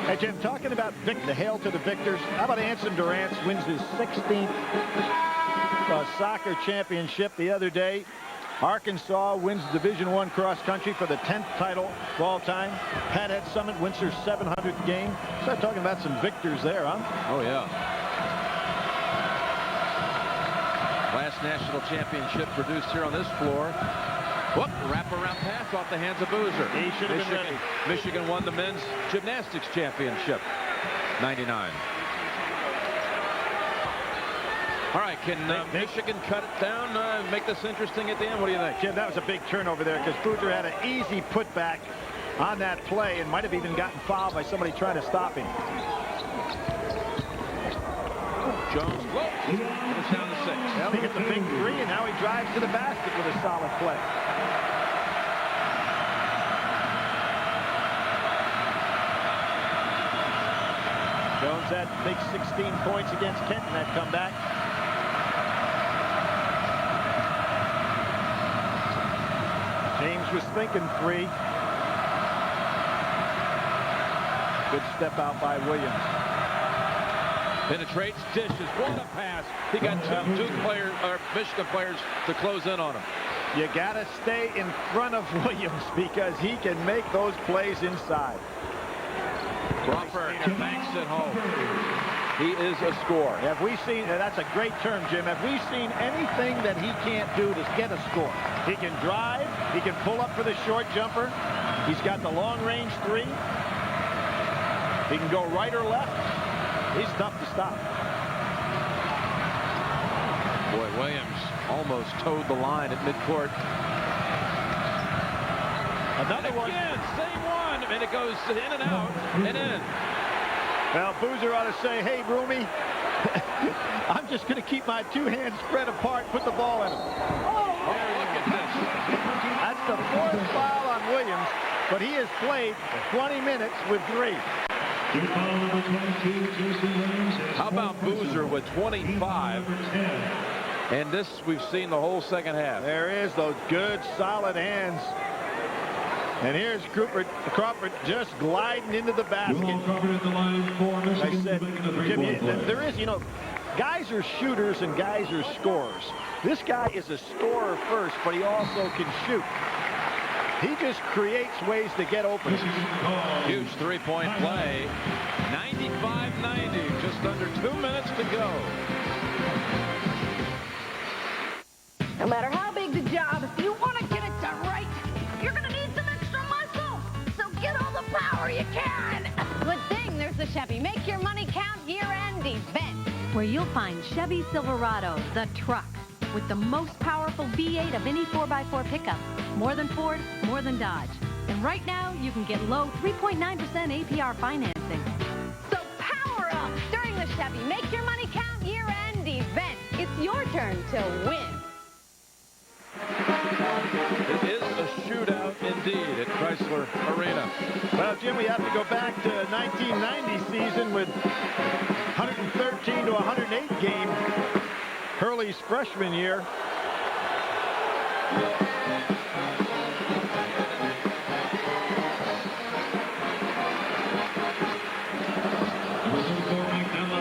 Hey, Jim, talking about the hail to the victors, how about Anson Durant wins his 16th soccer championship the other day. Arkansas wins Division I cross country for the 10th title of all time. Pat Head Summit wins her 700th game. Start talking about some victors there, huh? Oh, yeah. Last national championship produced here on this floor. Whoop, wraparound pass off the hands of Boozer. He should have been ready. Michigan won the men's gymnastics championship, 99. All right, can Michigan cut it down, make this interesting at the end? What do you think? Jim, that was a big turnover there because Boozer had an easy putback on that play and might have even gotten fouled by somebody trying to stop him. Jones, it's down to 6. Well, he gets a big 3, and now he drives to the basket with a solid play. Jones had big 16 points against Kent in that comeback. James was thinking 3. Good step out by Williams. Penetrates, dishes, what a pass. He got two Michigan players to close in on him. You got to stay in front of Williams because he can make those plays inside. Crawford banks it home. He is a scorer. Have we seen, that's a great term, Jim. Have we seen anything that he can't do to get a score? He can drive. He can pull up for the short jumper. He's got the long-range 3. He can go right or left. He's tough to stop. Boy, Williams almost towed the line at midcourt. Another one. Again, same one. And it goes in and out and in. Well, Boozer ought to say, hey, Roomy, I'm just going to keep my 2 hands spread apart, put the ball in him. Oh, look at this. That's the 4th foul on Williams, but he has played 20 minutes with 3. How about Boozer with 25? And this we've seen the whole second half. There is those good, solid hands. And here's Crawford just gliding into the basket. I said, Jimmy, there is, guys are shooters and guys are scorers. This guy is a scorer first, but he also can shoot. He just creates ways to get open. Huge three-point play. 95-90, just under 2 minutes to go. Chevy Make Your Money Count year-end event, where you'll find Chevy Silverado, the truck, with the most powerful V8 of any 4x4 pickup. More than Ford, more than Dodge. And right now, you can get low 3.9% APR financing. So power up during the Chevy Make Your Money Count year-end event. It's your turn to win. It is a shootout indeed at Chrysler Arena. Well, Jim, we have to go back to 1990 season with 113 to 108 game. Hurley's freshman year.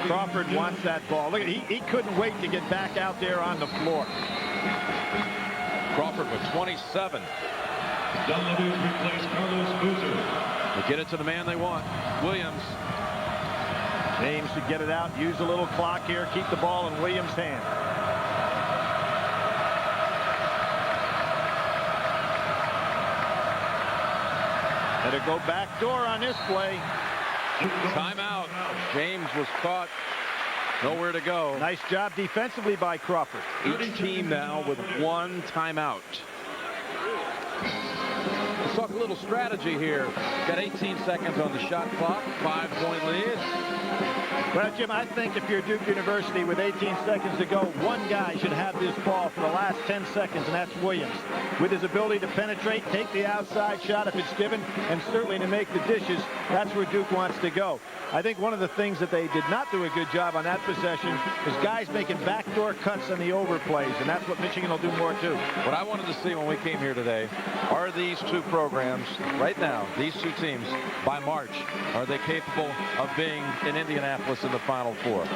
Crawford wants that ball. Look, he couldn't wait to get back out there on the floor. Crawford with 27. They get it to the man they want, Williams. James should get it out, use a little clock here, keep the ball in Williams' hand. Better go back door on this play. Timeout. James was caught. Nowhere to go. Nice job defensively by Crawford. Each team now with one timeout. Let's talk a little strategy here. Got 18 seconds on the shot clock. 5-point lead. Well, Jim, I think if you're Duke University with 18 seconds to go, one guy should have this ball for the last 10 seconds, and that's Williams. With his ability to penetrate, take the outside shot if it's given, and certainly to make the dishes, that's where Duke wants to go. I think one of the things that they did not do a good job on that possession is guys making backdoor cuts on the overplays, and that's what Michigan will do more too. What I wanted to see when we came here today, are these two programs, right now, these two teams, by March, are they capable of being in Indianapolis in the Final Four?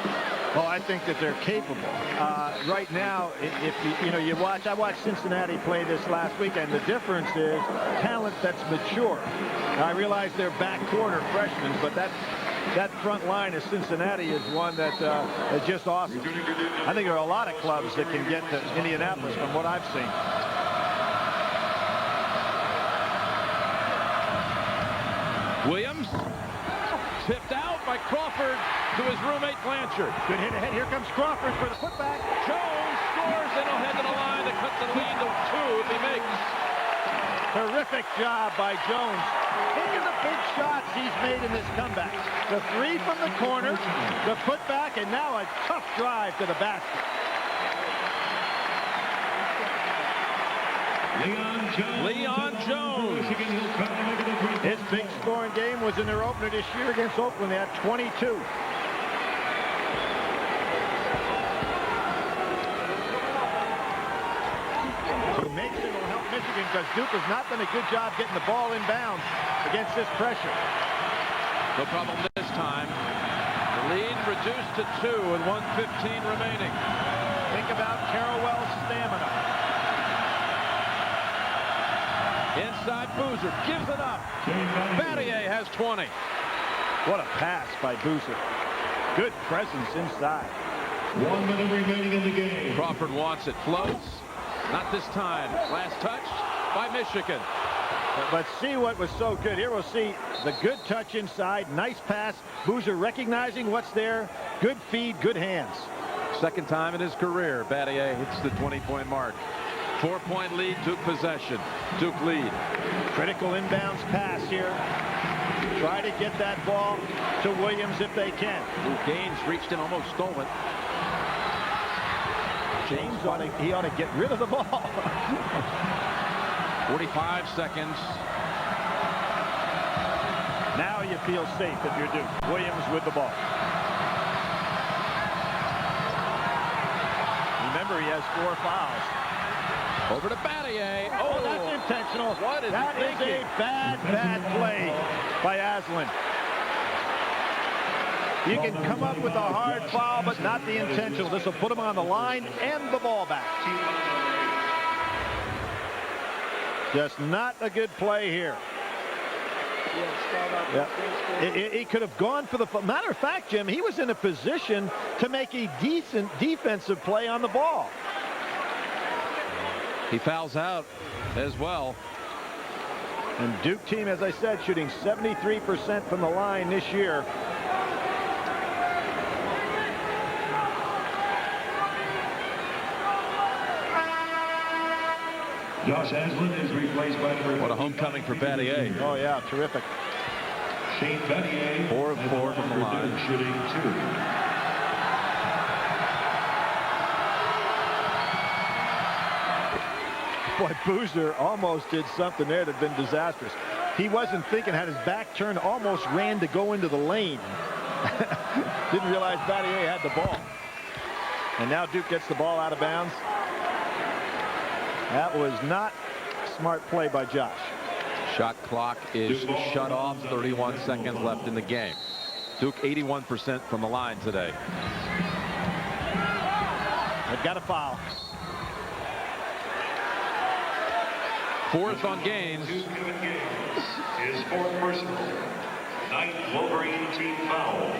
Well, I think that they're capable. Right now, if you watch, I watched Cincinnati play this last weekend. The difference is talent that's mature. Now, I realize they're backcourt or freshmen, but that front line of Cincinnati is one that is just awesome. I think there are a lot of clubs that can get to Indianapolis from what I've seen. Williams tipped out by Crawford to his roommate Blanchard. Good hit ahead. Here comes Crawford for the putback. Jones scores and he'll head to the line to cut the lead to 2 if he makes. Terrific job by Jones. Look at the big shots he's made in this comeback. The three from the corner, the putback, and now a tough drive to the basket. Leon Jones. His big scoring game was in their opener this year against Oakland. They had 22. Mason will help Michigan because Duke has not done a good job getting the ball inbounds against this pressure. No problem this time. The lead reduced to 2 with 1:15 remaining. Think about Carrawell's stamina. Inside Boozer gives it up. Battier has 20. What a pass by Boozer. Good presence inside. 1 minute remaining in the game. Crawford wants it. Floats. Not this time. Last touch by Michigan. But see what was so good. Here we'll see the good touch inside. Nice pass. Boozer recognizing what's there. Good feed, good hands. Second time in his career, Battier hits the 20-point mark. 4-point lead, Duke possession. Duke lead. Critical inbounds pass here. Try to get that ball to Williams if they can. Luke Gaines reached in, almost stole it. James ought to get rid of the ball. 45 seconds. Now you feel safe if you're Duke. Williams with the ball. Remember, he has 4 fouls. Over to Battier. Oh, that's intentional. What is that? Is a bad play by Aslan. You can come up with a hard foul, but not the intentional. This will put him on the line and the ball back. Just not a good play here. Yeah. He could have gone for the... Matter of fact, Jim, he was in a position to make a decent defensive play on the ball. He fouls out as well. And Duke team, as I said, shooting 73% from the line this year. Josh Aslan is replaced by number What a homecoming for Battier. Oh, yeah, terrific. Shane Battier. 4 of 4 from the line. Shooting 2. Boy, Boozer almost did something there that had been disastrous. He wasn't thinking, had his back turned, almost ran to go into the lane. Didn't realize Battier had the ball. And now Duke gets the ball out of bounds. That was not smart play by Josh. Shot clock is shut off. 31 seconds left in the game. Duke 81% from the line today. They've got a foul. 4th on Gaines. His 4th personal. 9th Wolverine team foul.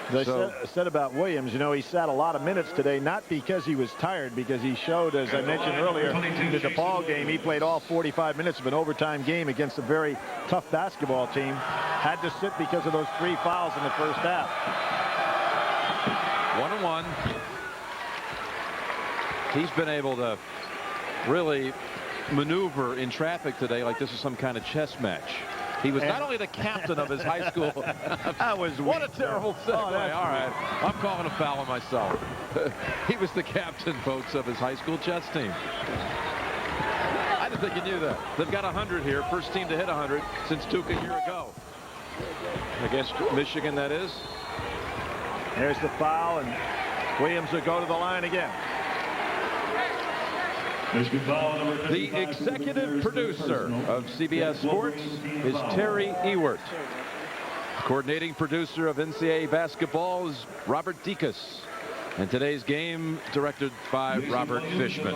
As I said about Williams, you know, he sat a lot of minutes today, not because he was tired, because he showed, as I mentioned earlier, in the ball game, he played all 45 minutes of an overtime game against a very tough basketball team. Had to sit because of those 3 fouls in the first half. 1-1. He's been able to really maneuver in traffic today like this is some kind of chess match. He was not only the captain of his high school. That was what a terrible segue. All right, I'm calling a foul on myself. He was the captain, folks, of his high school chess team. I didn't think you knew that. They've got 100 here. First team to hit 100 since Duke a year ago. Against Michigan, that is. There's the foul, and Williams will go to the line again. The executive producer of CBS Sports is Terry Ewert. Coordinating producer of NCAA basketball is Robert Dekas. And today's game directed by Robert Fishman.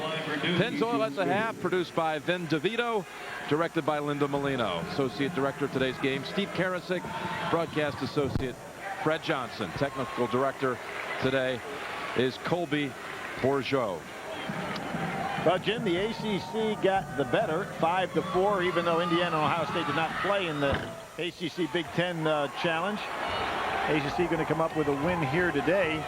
Pennzoil at the half, produced by Vin DeVito, directed by Linda Molino. Associate director of today's game, Steve Karasik. Broadcast associate, Fred Johnson. Technical director today is Colby Bourgeau. Well, Jim, the ACC got the better, 5-4, even though Indiana and Ohio State did not play in the ACC Big Ten Challenge. ACC going to come up with a win here today.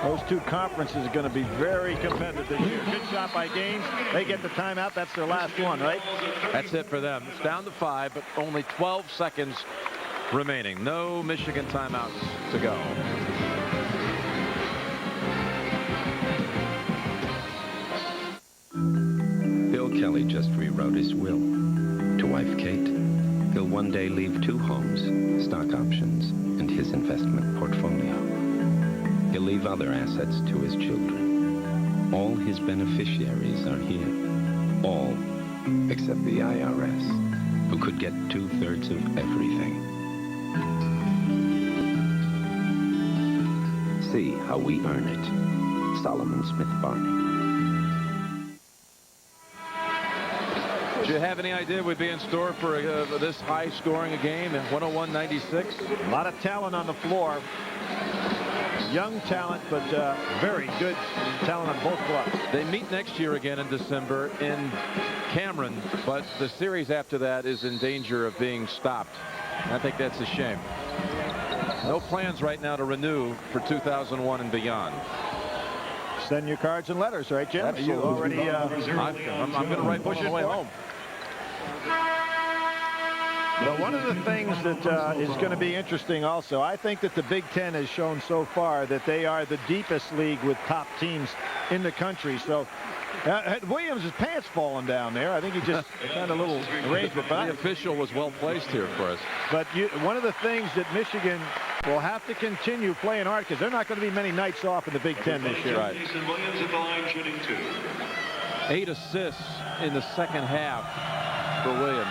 Those 2 conferences are going to be very competitive this year. Good shot by Gaines. They get the timeout. That's their last one, right? That's it for them. It's down to 5, but only 12 seconds remaining. No Michigan timeouts to go. Bill Kelly just rewrote his will. To wife Kate, he'll one day leave 2 homes, stock options, and his investment portfolio. He'll leave other assets to his children. All his beneficiaries are here. All except the IRS, who could get 2/3 of everything. See how we earn it. Solomon Smith Barney. Do you have any idea we'd be in store for this high-scoring a game at 101-96? A lot of talent on the floor. Young talent, but very good talent on both clubs. They meet next year again in December in Cameron, but the series after that is in danger of being stopped. I think that's a shame. No plans right now to renew for 2001 and beyond. Send your cards and letters, right, Jim? Absolutely. You already, I'm going to write Bush on the way home. Well, one of the things that is going to be interesting also, I think that the Big Ten has shown so far that they are the deepest league with top teams in the country. So Williams' pants falling down there. I think he just had a little arrangement. But the official was well placed here for us. But one of the things that Michigan will have to continue playing hard, because they're not going to be many nights off in the Big Ten this year. Right. Williams at the line shooting 2. 8 assists in the second half for Williams.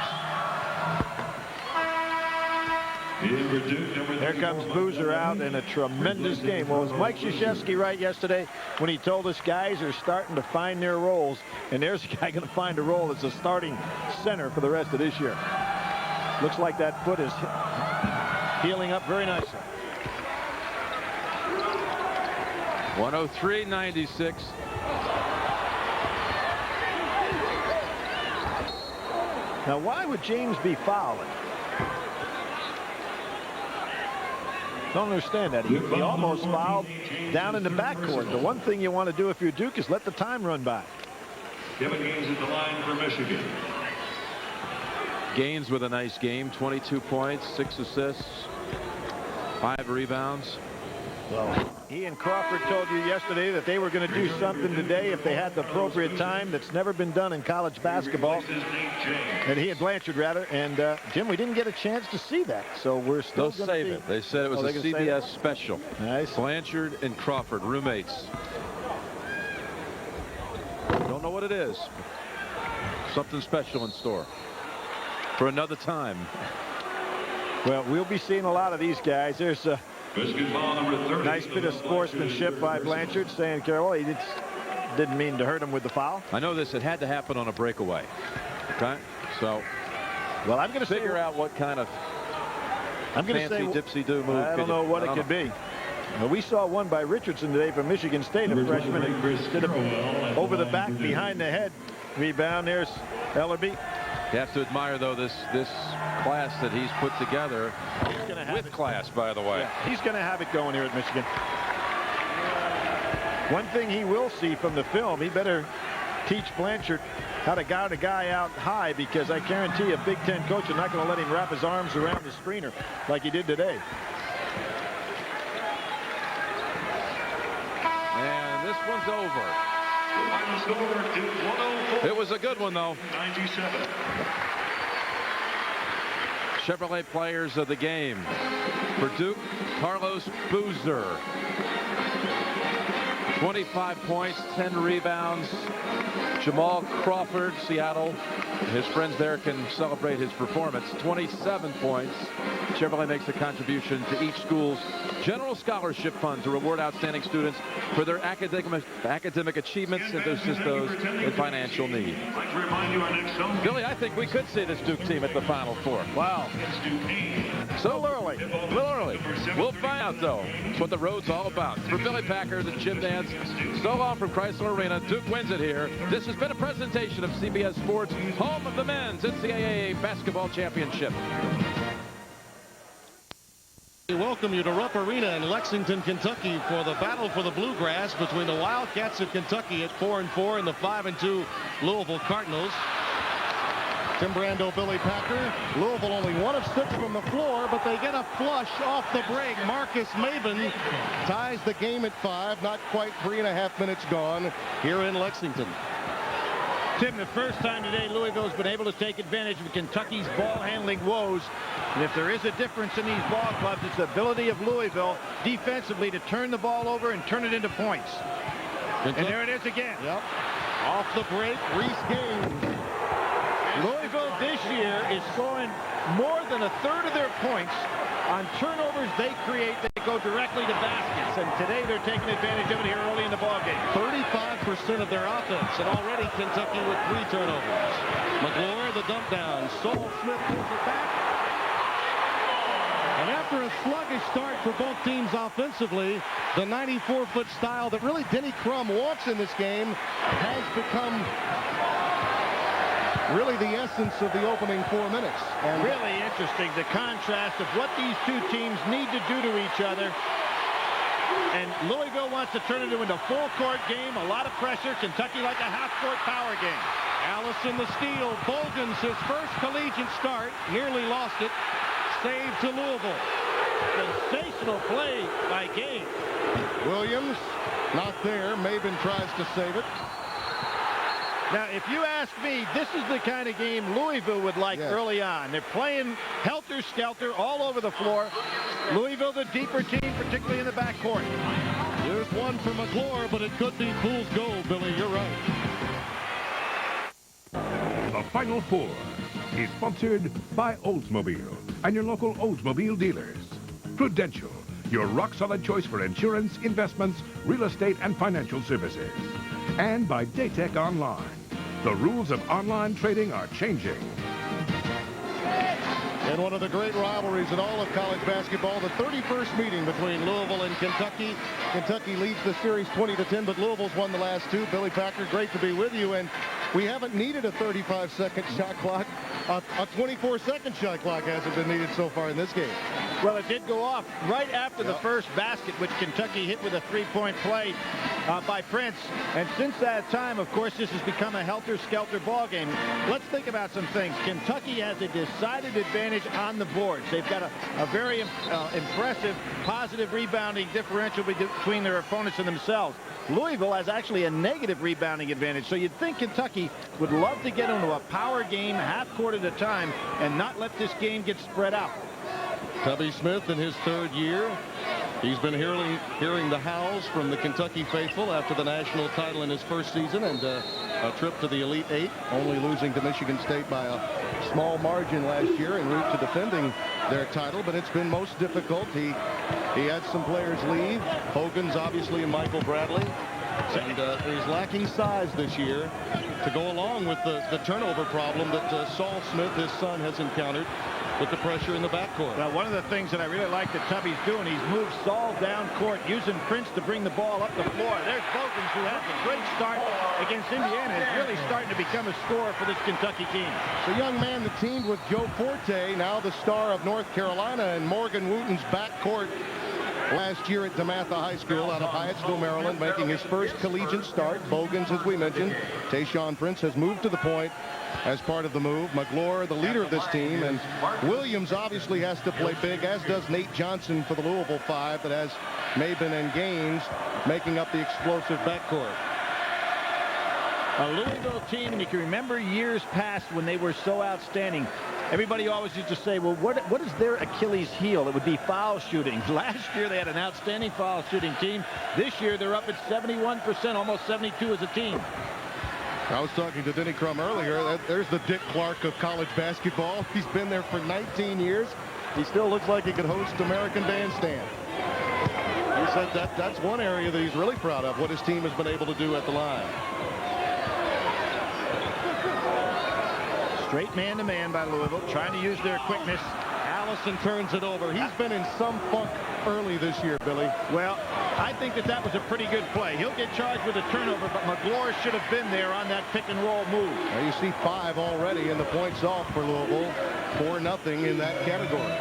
Here comes Boozer out in a tremendous game. Well, was Mike Krzyzewski right yesterday when he told us guys are starting to find their roles, and there's a guy going to find a role as a starting center for the rest of this year. Looks like that foot is healing up very nicely. 103-96. Now, why would James be fouling? Don't understand that. He almost fouled down in the backcourt. The one thing you want to do if you're Duke is let the time run by. Kevin Gaines at the line for Michigan. Gaines with a nice game, 22 points, 6 assists, 5 rebounds. Well, Ian Crawford told you yesterday that they were going to do something today if they had the appropriate time. That's never been done in college basketball. And he and Blanchard, rather. And, Jim, we didn't get a chance to see that. So we're still They'll save it. They said it was a CBS special. Nice. Blanchard and Crawford, roommates. Don't know what it is. Something special in store for another time. Well, we'll be seeing a lot of these guys. There's a nice bit of sportsmanship by Blanchard, saying, Carol, he didn't mean to hurt him with the foul. I know this. It had to happen on a breakaway. Okay, so well, I'm going to figure out what kind of fancy dipsy-do move. I don't know what it could be. Now, we saw one by Richardson today from Michigan State, a freshman. Did a over the back, behind the head rebound. There's Ellerby. You have to admire, though, this class that he's put together. With class, by the way. Yeah, he's going to have it going here at Michigan. One thing he will see from the film, he better teach Blanchard how to guard a guy out high, because I guarantee a Big Ten coach is not going to let him wrap his arms around the screener like he did today. And this one's over. It was a good one, though. 97. Chevrolet players of the game. For Duke, Carlos Boozer. 25 points, 10 rebounds. Jamal Crawford, Seattle. His friends there can celebrate his performance. 27 points. Chevrolet makes a contribution to each school's general scholarship fund to reward outstanding students for their academic achievements and to assist those in financial need. Billy, I think we could see this Duke team at the Final Four. Wow. So early. A little early. We'll find out, though. That's what the road's all about. For Billy Packer, the Jim Nance, so long from Chrysler Arena. Duke wins it here. This has been a presentation of CBS Sports, home of the men's NCAA basketball championship. We welcome you to Rupp Arena in Lexington, Kentucky for the battle for the Bluegrass between the Wildcats of Kentucky at 4-4 and the 5-2 Louisville Cardinals. Tim Brando, Billy Packer. Louisville only 1 of 6 from the floor, but they get a flush off the break. Marcus Maben ties the game at 5. Not quite 3.5 minutes gone here in Lexington. Tim, the first time today Louisville's been able to take advantage of Kentucky's ball handling woes. And if there is a difference in these ball clubs, it's the ability of Louisville defensively to turn the ball over and turn it into points. And there it is again. Yep. Off the break, Reese Gaines. Louisville this year is scoring more than 1/3 of their points on turnovers they create that go directly to baskets. And today they're taking advantage of it here early in the ballgame. 35% of their offense, and already Kentucky with 3 turnovers. McClure, the dump down. Sol Smith pulls it back. And after a sluggish start for both teams offensively, the 94-foot style that really Denny Crum wants in this game has become really the essence of the opening 4 minutes. And really interesting, the contrast of what these two teams need to do to each other. And Louisville wants to turn it into a full-court game, a lot of pressure. Kentucky like a half-court power game. Allison the steal. Bogans, his first collegiate start, nearly lost it. Save to Louisville. Sensational play by Gaines. Williams, not there. Maben tries to save it. Now, if you ask me, this is the kind of game Louisville would like early on. They're playing helter-skelter all over the floor. Louisville, the deeper team, particularly in the backcourt. There's one for McClure, but it could be fool's gold, Billy. You're right. The Final Four is sponsored by Oldsmobile and your local Oldsmobile dealers. Prudential, your rock-solid choice for insurance, investments, real estate, and financial services. And by Daytech Online. The rules of online trading are changing. And one of the great rivalries in all of college basketball, the 31st meeting between Louisville and Kentucky. Kentucky leads the series 20-10, but Louisville's won the last 2. Billy Packer, great to be with you. And we haven't needed a 35-second shot clock. A 24-second shot clock hasn't been needed so far in this game. Well, it did go off right after the first basket, which Kentucky hit with a 3-point play. by Prince. And since that time, of course, this has become a helter-skelter ball game. Let's think about some things. Kentucky has a decided advantage on the boards. They've got a very impressive positive rebounding differential between their opponents and themselves. Louisville has actually a negative rebounding advantage. So you'd think Kentucky would love to get into a power game half court at a time and not let this game get spread out. Tubby Smith in his third year. He's been hearing the howls from the Kentucky faithful after the national title in his first season and a trip to the Elite Eight, only losing to Michigan State by a small margin last year en route to defending their title. But it's been most difficult. He had some players leave. Hogan's obviously and Michael Bradley. And he's lacking size this year to go along with the turnover problem that Saul Smith, his son, has encountered with the pressure in the backcourt. Well, one of the things that I really like that Tubby's doing, he's moved Saul down court, using Prince to bring the ball up the floor. There's Bogans, who has a great start against Indiana, is really starting to become a scorer for this Kentucky team. The young man that teamed with Joe Forte, now the star of North Carolina, and Morgan Wooten's backcourt last year at DeMatha High School out of Hyattsville, Maryland, making his first collegiate start. Bogans, as we mentioned. Tayshaun Prince has moved to the point as part of the move. McGlure, the leader of this team, and Williams obviously has to play big, as does Nate Johnson for the Louisville Five, that has Maben and Gaines making up the explosive backcourt. A Louisville team, and you can remember years past when they were so outstanding. Everybody always used to say, well, what is their Achilles heel? It would be foul shooting. Last year they had an outstanding foul shooting team. This year they're up at 71%, almost 72 as a team. I was talking to Denny Crum earlier. There's the Dick Clark of college basketball. He's been there for 19 years. He still looks like he could host American Bandstand. He said that's one area that he's really proud of, what his team has been able to do at the line. Straight man-to-man by Louisville, trying to use their quickness. Allison turns it over. He's been in some funk early this year, Billy. Well, I think that was a pretty good play. He'll get charged with a turnover, but McGlure should have been there on that pick-and-roll move. Now you see 5 already, and the points off for Louisville. 4-0 in that category.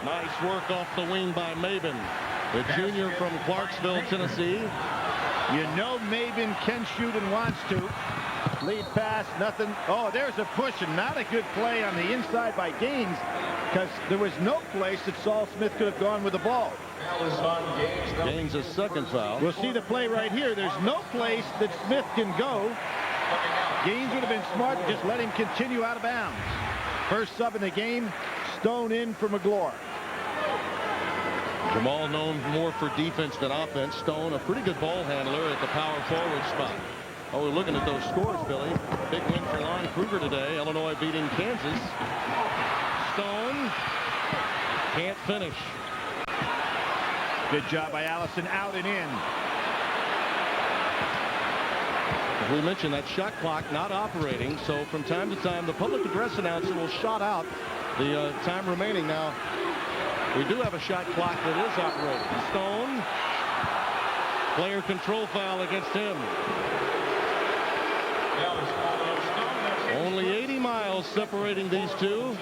Nice work off the wing by Maben, the junior from Clarksville, Tennessee. You know Maben can shoot and wants to. Lead pass, nothing. Oh, there's a push, and not a good play on the inside by Gaines, because there was no place that Saul Smith could have gone with the ball. Gaines' second foul. We'll see the play right here. There's no place that Smith can go. Gaines would have been smart to just let him continue out of bounds. First sub in the game, Stone in for McGlure. Jamal known more for defense than offense. Stone, a pretty good ball handler at the power forward spot. Oh, we're looking at those scores, Billy. Big win for Lon Kruger today. Illinois beating Kansas. Stone can't finish. Good job by Allison, out and in. As we mentioned, that shot clock not operating, so from time to time the public address announcer will shout out the time remaining. Now, we do have a shot clock that is operating. Stone, player control foul against him. Only 80 miles separating these two.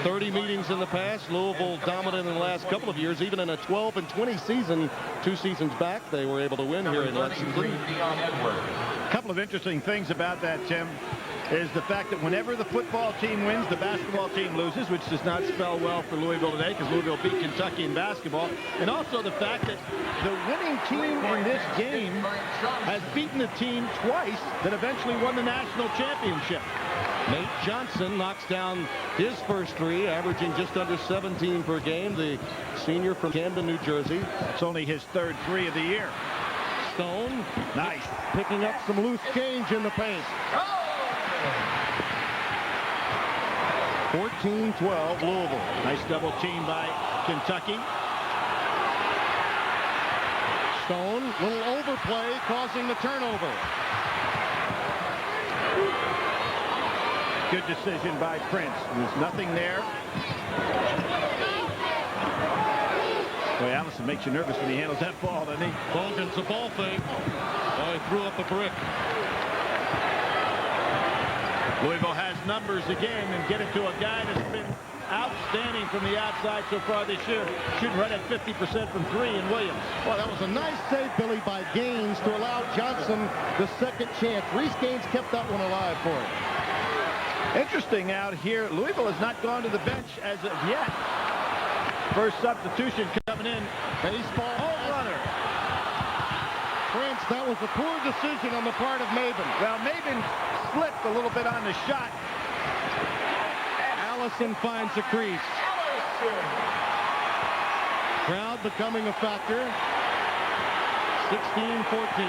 30 meetings in the past. Louisville dominant in the last couple of years. Even in a 12-20 season, 2 seasons back, they were able to win here in Lexington. A couple of interesting things about that, Tim, is the fact that whenever the football team wins, the basketball team loses, which does not spell well for Louisville today, because Louisville beat Kentucky in basketball. And also the fact that the winning team in this game has beaten the team twice that eventually won the national championship. Nate Johnson knocks down his first 3, averaging just under 17 per game. The senior from Camden, New Jersey. It's only his 3rd 3 of the year. Stone, nice, picking up some loose change in the paint. 14-12 Louisville. Nice double team by Kentucky. Stone, little overplay causing the turnover. Good decision by Prince. There's nothing there. Boy, Allison makes you nervous when he handles that ball, doesn't he? Bogan's a ball fake. Oh, he threw up a brick. Louisville has numbers again and get it to a guy that's been outstanding from the outside so far this year. Shooting right at 50% from 3 in Williams. Well, that was a nice save, Billy, by Gaines to allow Johnson the second chance. Reese Gaines kept that one alive for him. Interesting out here. Louisville has not gone to the bench as of yet. First substitution coming in. Baseball. Home runner. Prince, that was a poor decision on the part of Maben. Well, Maben slipped a little bit on the shot. Allison finds the crease. Crowd becoming a factor. 16-14.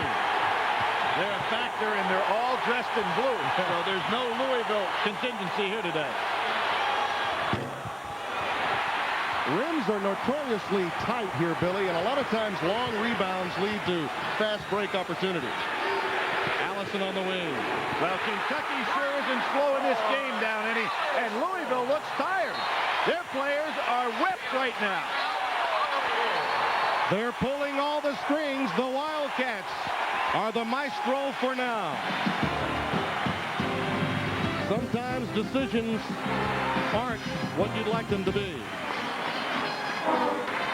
They're a factor, and they're all dressed in blue. So there's no Louisville contingency here today. Rims are notoriously tight here, Billy, and a lot of times long rebounds lead to fast break opportunities. Allison on the wing. Well, Kentucky sure isn't slowing this game down any, and Louisville looks tired. Their players are whipped right now. They're pulling all the strings. The Wildcats are the maestro for now. Sometimes decisions aren't what you'd like them to be.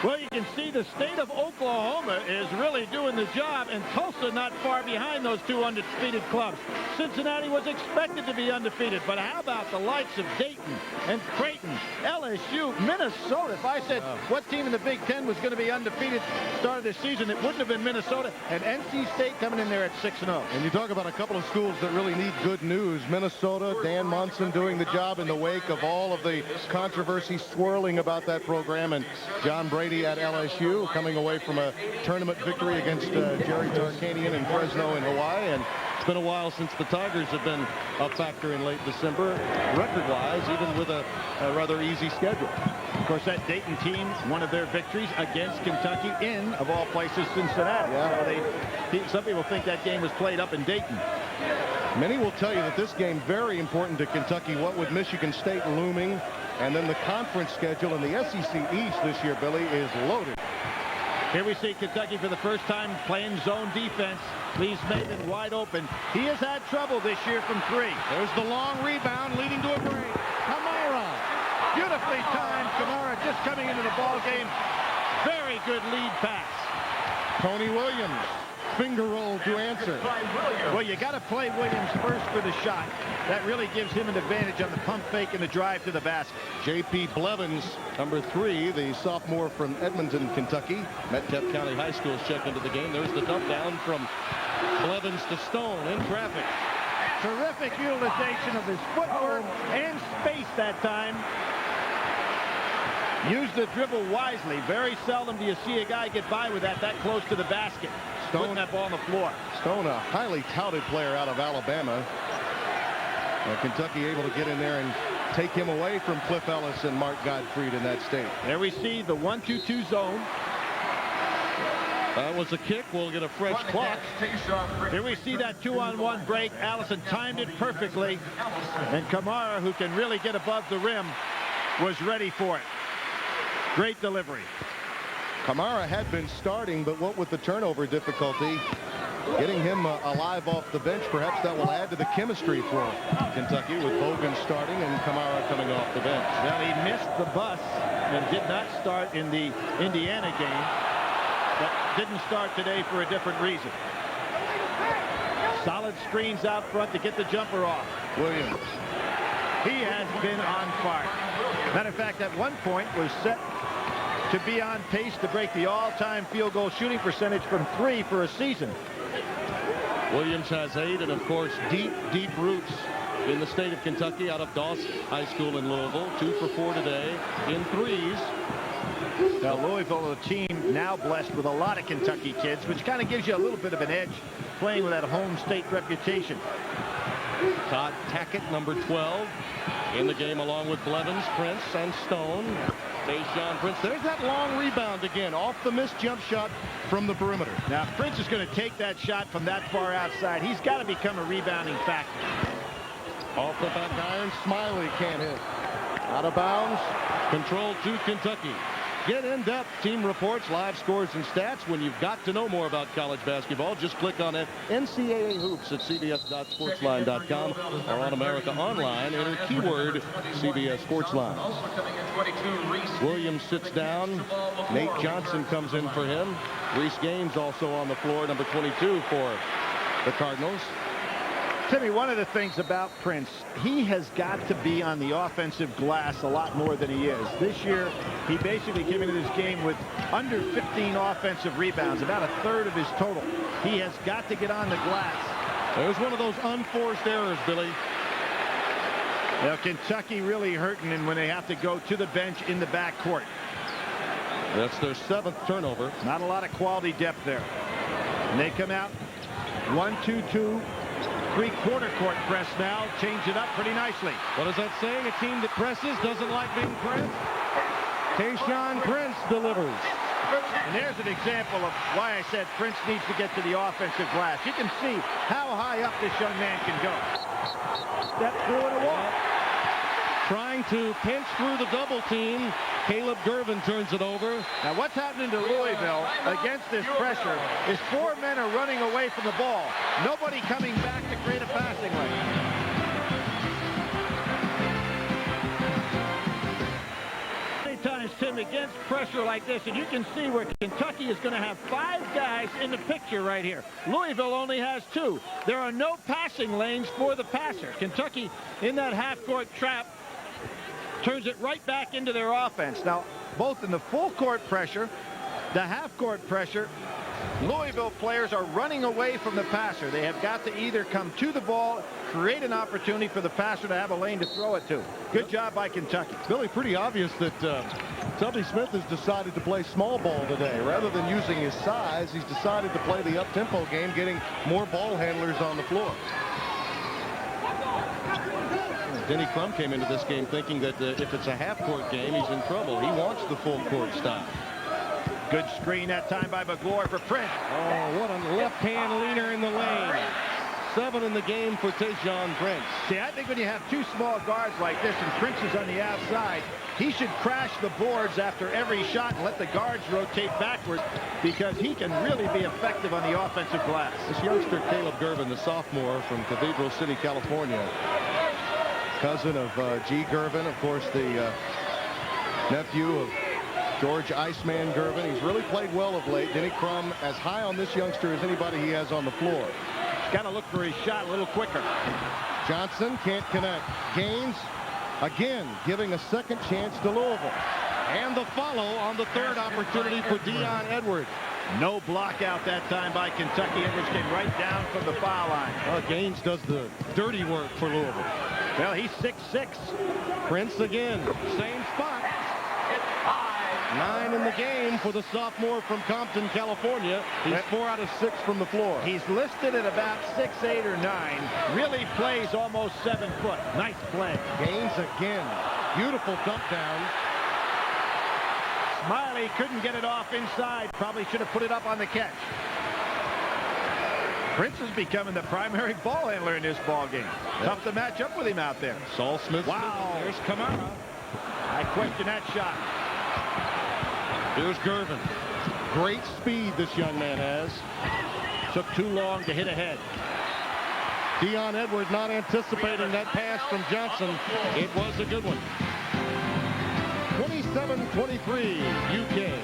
Well, you can see the state of Oklahoma is really doing the job, and Tulsa not far behind those two undefeated clubs. Cincinnati was expected to be undefeated, but how about the likes of Dayton and Creighton, LSU, Minnesota? If I said what team in the Big Ten was going to be undefeated start of this season, it wouldn't have been Minnesota, and NC State coming in there at 6-0. And you talk about a couple of schools that really need good news. Minnesota, Dan Monson doing the job in the wake of all of the controversy swirling about that program, and John Brady at LSU coming away from a tournament victory against Jerry Tarkanian in Fresno in Hawaii. And it's been a while since the Tigers have been a factor in late December, record-wise, even with a rather easy schedule. Of course, that Dayton team, one of their victories against Kentucky in, of all places, Cincinnati. Yeah. So some people think that game was played up in Dayton. Many will tell you that this game very important to Kentucky. What with Michigan State looming, and then the conference schedule in the SEC East this year, Billy, is loaded. Here we see Kentucky for the first time playing zone defense. Leaves Maben wide open. He has had trouble this year from 3. There's the long rebound leading to a break. Kamara. Beautifully timed. Kamara just coming into the ball game. Very good lead pass. Tony Williams. Finger roll to answer. Well, you got to play Williams first for the shot. That really gives him an advantage on the pump fake and the drive to the basket. J.P. Blevins, number 3, the sophomore from Edmonton, Kentucky. Metcalf County High School's check into the game. There's the dump down from Blevins to Stone in traffic. Terrific utilization of his footwork and space that time. Use the dribble wisely. Very seldom do you see a guy get by with that close to the basket. Putting that ball on the floor. Stone, a highly touted player out of Alabama. Kentucky able to get in there and take him away from Cliff Ellis and Mark Gottfried in that state. There we see the 1-2-2 zone. That was a kick. We'll get a fresh clock. Here we see that 2-on-1 break. Allison timed it perfectly. And Kamara, who can really get above the rim, was ready for it. Great delivery. Kamara had been starting, but what with the turnover difficulty, getting him alive off the bench, perhaps that will add to the chemistry for Kentucky with Bogan starting and Kamara coming off the bench. Well, he missed the bus and did not start in the Indiana game, but didn't start today for a different reason. Solid screens out front to get the jumper off. Williams. He has been on fire. Matter of fact, at one point was set to be on pace to break the all-time field goal shooting percentage from 3 for a season. Williams has 8, and of course deep roots in the state of Kentucky out of Doss High School in Louisville. 2 for 4 today in threes. Now Louisville, a team now blessed with a lot of Kentucky kids, which kind of gives you a little bit of an edge playing with that home state reputation. Todd Tackett, number 12, in the game along with Blevins, Prince, and Stone. Tayshaun Prince. There's that long rebound again off the missed jump shot from the perimeter. Now Prince is going to take that shot from that far outside. He's got to become a rebounding factor. Off the back iron, Smiley can't hit. Out of bounds. Control to Kentucky. Get in-depth team reports, live scores, and stats. When you've got to know more about college basketball, just click on it. NCAA Hoops at cbs.sportsline.com or on America Online. Enter keyword CBS Sportsline. Williams sits down. Nate Johnson comes in for him. Reese Gaines also on the floor, number 22 for the Cardinals. Timmy, one of the things about Prince, he has got to be on the offensive glass a lot more than he is. This year, he basically came into this game with under 15 offensive rebounds, about a third of his total. He has got to get on the glass. There's one of those unforced errors, Billy. Now, Kentucky really hurting and when they have to go to the bench in the backcourt. That's their 7th turnover. Not a lot of quality depth there. And they come out 1-2-2. Three-quarter court press now. Change it up pretty nicely. What is that saying? A team that presses doesn't like being pressed? Tayshaun Prince delivers. And there's an example of why I said Prince needs to get to the offensive glass. You can see how high up this young man can go. Step through and a walk. Trying to pinch through the double team. Caleb Gervin turns it over. Now what's happening to Louisville against this pressure is 4 men are running away from the ball. Nobody coming back to create a passing lane. Times, Tim, against pressure like this, and you can see where Kentucky is going to have 5 guys in the picture right here. Louisville only has 2. There are no passing lanes for the passer. Kentucky in that half-court trap turns it right back into their offense. Now, both in the full court pressure, the half-court pressure, Louisville players are running away from the passer. They have got to either come to the ball, create an opportunity for the passer to have a lane to throw it to. Good job by Kentucky. Billy, pretty obvious that Tubby Smith has decided to play small ball today. Rather than using his size, he's decided to play the up-tempo game, getting more ball handlers on the floor. Denny Crum came into this game thinking that if it's a half-court game, he's in trouble. He wants the full-court style. Good screen that time by McGlure for Prince. Oh, what a left-hand leaner in the lane. 7 in the game for Tayshaun Prince. See, I think when you have 2 small guards like this and Prince is on the outside, he should crash the boards after every shot and let the guards rotate backwards because he can really be effective on the offensive glass. This youngster, Caleb Gervin, the sophomore from Cathedral City, California. Cousin of G. Gervin, of course, the nephew of George Iceman Gervin. He's really played well of late. Denny Crum as high on this youngster as anybody he has on the floor. He's got to look for his shot a little quicker. Johnson can't connect. Gaines again giving a second chance to Louisville. And the follow on the 3rd opportunity for Dion Edwards. No block out that time by Kentucky. Edwards came right down from the foul line. Gaines does the dirty work for Louisville. Well, he's 6'6". Prince again, same spot. 9 in the game for the sophomore from Compton, California. He's 4 out of 6 from the floor. He's listed at about 6'8" or 9. Really plays almost 7 foot. Nice play. Gaines again. Beautiful dump down. Smiley couldn't get it off inside. Probably should have put it up on the catch. Prince is becoming the primary ball handler in this ball game. Tough to match up with him out there. Saul Smith. Wow. There's Kamara. I question that shot. Here's Gervin. Great speed this young man has. Took too long to hit ahead. Dion Edwards not anticipating that pass from Johnson. It was a good one. 27-23 UK.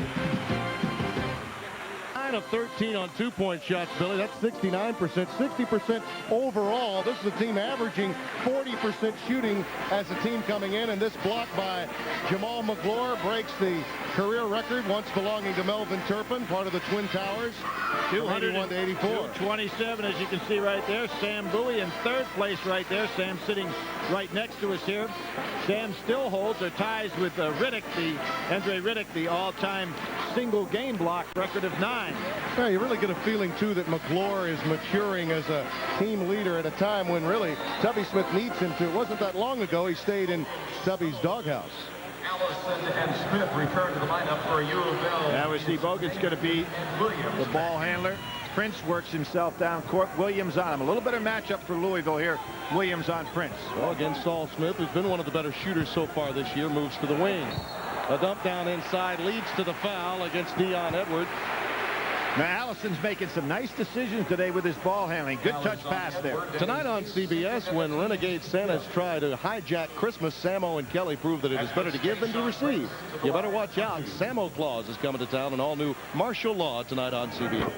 9 of 13 on 2-point shots, Billy. That's 69%. 60% overall. This is a team averaging 40% shooting as a team coming in. And this block by Jamal McGlure breaks the career record once belonging to Melvin Turpin, part of the Twin Towers. 281 to 84. 227, as you can see right there. Sam Bowie in 3rd place right there. Sam sitting right next to us here. Sam still holds or ties with Riddick, Andre Riddick, the all-time single game block record of 9. Yeah, you really get a feeling, too, that McGlure is maturing as a team leader at a time when really Tubby Smith needs him to. It wasn't that long ago he stayed in Tubby's doghouse. Allison and Smith return to the lineup for U of L. Now we see Bogan's going to be the ball handler. Prince works himself down court. Williams on him. A little better matchup for Louisville here. Williams on Prince. Well, again, Saul Smith, who's been one of the better shooters so far this year, moves to the wing. A dump down inside leads to the foul against Dion Edwards. Now Allison's making some nice decisions today with his ball handling. Good touch pass there. Tonight on CBS, when Renegade Santas try to hijack Christmas, Samo and Kelly prove that it is better to give than to receive. You better watch out. Samo Claus is coming to town, an all-new martial law tonight on CBS.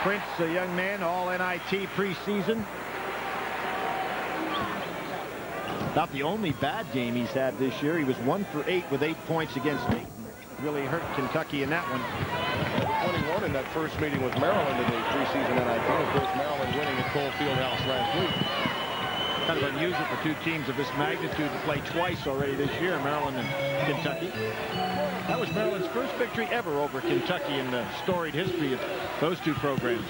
Prince, a young man, all NIT preseason. Not the only bad game he's had this year. He was 1 for 8 with 8 points against Dayton. Really hurt Kentucky in that one. 21 in that first meeting with Maryland in the preseason NIT. Of course, Maryland winning at Cole Fieldhouse last week. Kind of unusual for two teams of this magnitude to play twice already this year, Maryland and Kentucky. That was Maryland's first victory ever over Kentucky in the storied history of those two programs.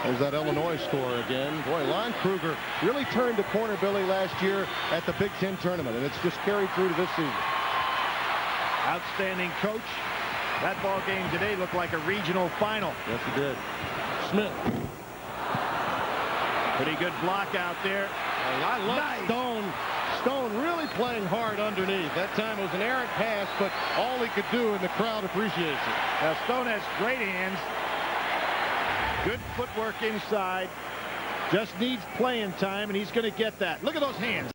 There's that Illinois score again. Boy, Lon Kruger really turned the corner, Billy, last year at the Big Ten tournament, and it's just carried through to this season. Outstanding coach. That ball game today looked like a regional final. Yes, it did. Smith. Pretty good block out there. I love Stone. Stone really playing hard underneath. That time it was an errant pass, but all he could do, and the crowd appreciates it. Now Stone has great hands. Good footwork inside. Just needs playing time, and he's going to get that. Look at those hands.